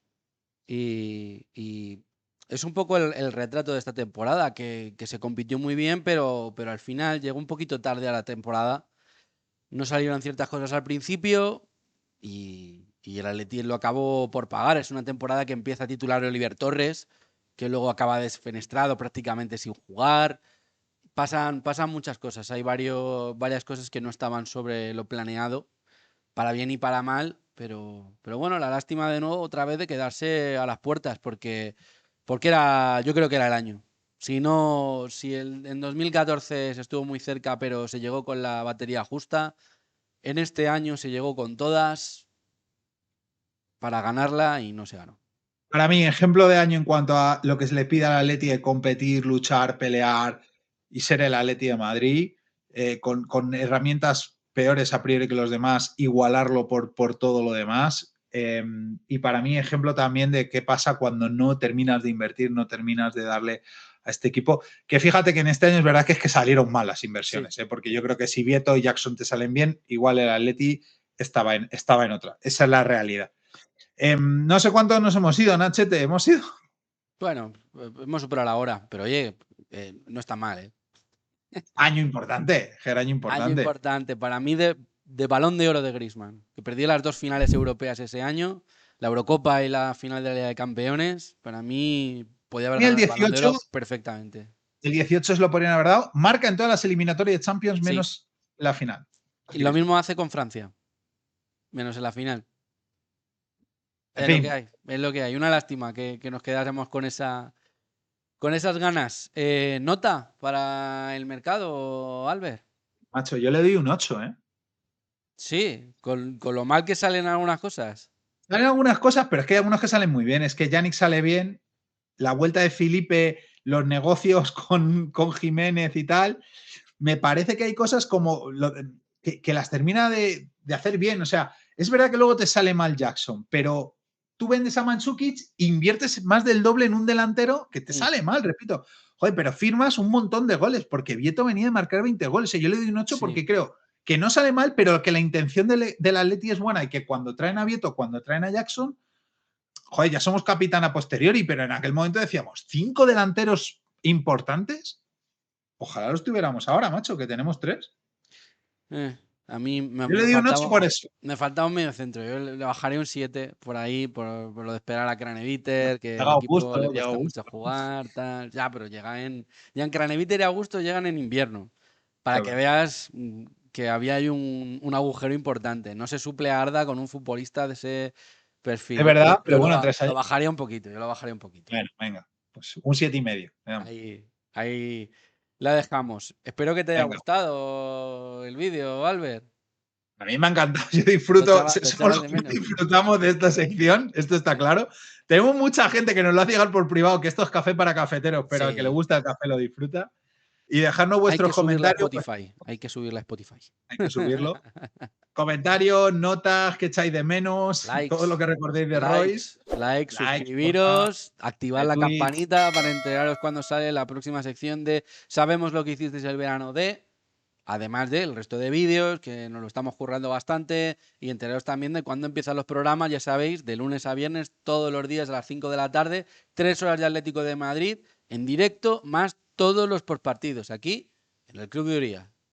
Sí. Y es un poco el retrato de esta temporada, que se compitió muy bien, pero al final llegó un poquito tarde a la temporada. No salieron ciertas cosas al principio y el Atleti lo acabó por pagar. Es una temporada que empieza a titular Oliver Torres, que luego acaba desfenestrado prácticamente sin jugar. Pasan muchas cosas. Hay varias cosas que no estaban sobre lo planeado, para bien y para mal. Pero bueno, la lástima de nuevo otra vez de quedarse a las puertas, porque yo creo que era el año. En 2014 se estuvo muy cerca, pero se llegó con la batería justa. En este año se llegó con todas para ganarla y no se ganó. Para mí, ejemplo de año en cuanto a lo que se le pide al Atleti de competir, luchar, pelear y ser el Atleti de Madrid, con herramientas peores a priori que los demás, igualarlo por todo lo demás. Y para mí, ejemplo también de qué pasa cuando no terminas de invertir, no terminas de darle a este equipo. Que fíjate que en este año es verdad que salieron mal las inversiones, sí. Porque yo creo que si Vieto y Jackson te salen bien, igual el Atleti estaba en otra. Esa es la realidad. No sé cuántos nos hemos ido, Nachete. ¿Hemos ido? Bueno, hemos superado la hora, pero oye, no está mal, ¿eh? Año importante, año importante. Año importante. Para mí de Balón de Oro de Griezmann, que perdió las 2 finales europeas ese año, la Eurocopa y la final de la Liga de Campeones. Para mí podía haber ganado el Balón de Oro perfectamente. El 18 es lo podrían haber dado. Marca en todas las eliminatorias de Champions menos la final. Y lo mismo hace con Francia, menos en la final. Es lo que hay. Una lástima que nos quedásemos con esas ganas. ¿Nota para el mercado, Albert? Macho, yo le doy un 8, ¿eh? Sí, con lo mal que salen algunas cosas. Salen algunas cosas, pero es que hay algunos que salen muy bien. Es que Yannick sale bien, la vuelta de Felipe, los negocios con Jiménez y tal. Me parece que hay cosas como que las termina de hacer bien. O sea, es verdad que luego te sale mal Jackson, pero tú vendes a Mandzukic, inviertes más del doble en un delantero que te sale mal, repito. Joder, pero firmas un montón de goles, porque Vieto venía de marcar 20 goles. Yo le doy un 8 porque creo que no sale mal, pero que la intención del Atleti es buena y que cuando traen a Vieto, cuando traen a Jackson, joder, ya somos capitán a posteriori, pero en aquel momento decíamos, 5 delanteros importantes. Ojalá los tuviéramos ahora, macho, que tenemos 3. A mí yo le di un 8 por eso. Me faltaba un medio centro. Yo le bajaré un 7 por ahí, por lo de esperar a Craneviter, que al equipo le cuesta mucho jugar, tal. Ya, pero ya en Craneviter y Augusto llegan en invierno. Para Qué que bueno. veas que había ahí un agujero importante. No se suple a Arda con un futbolista de ese perfil. Es verdad, Yo pero bueno, 3 lo años. bajaría un poquito, yo lo bajaría un poquito. Bueno, venga, pues un 7,5. Ahí la dejamos. Espero que te haya Venga. gustado el vídeo, Albert. A mí me ha encantado. Yo disfruto, Lo somos echabas los de que menos. disfrutamos de esta sección, esto está claro. Tenemos mucha gente que nos lo hace llegar por privado, que esto es café para cafeteros, pero al que le Sí. gusta el café lo disfruta. Y dejarnos Hay vuestros que subirla a comentarios, pues, Spotify. Hay que subirla a Spotify. hay que subirlo. Comentarios, notas, qué echáis de menos, Likes. todo lo que recordéis de Royce. Likes, Porfa, suscribiros, activar la retweets. campanita para enteraros cuando sale la próxima sección de Sabemos lo que hicisteis el verano de, además del resto de vídeos, que nos lo estamos currando bastante, y enteraros también de cuándo empiezan los programas, ya sabéis, de lunes a viernes, todos los días a las 5 de la tarde, 3 horas de Atlético de Madrid, en directo, más todos los postpartidos, aquí, en el Club de Uría.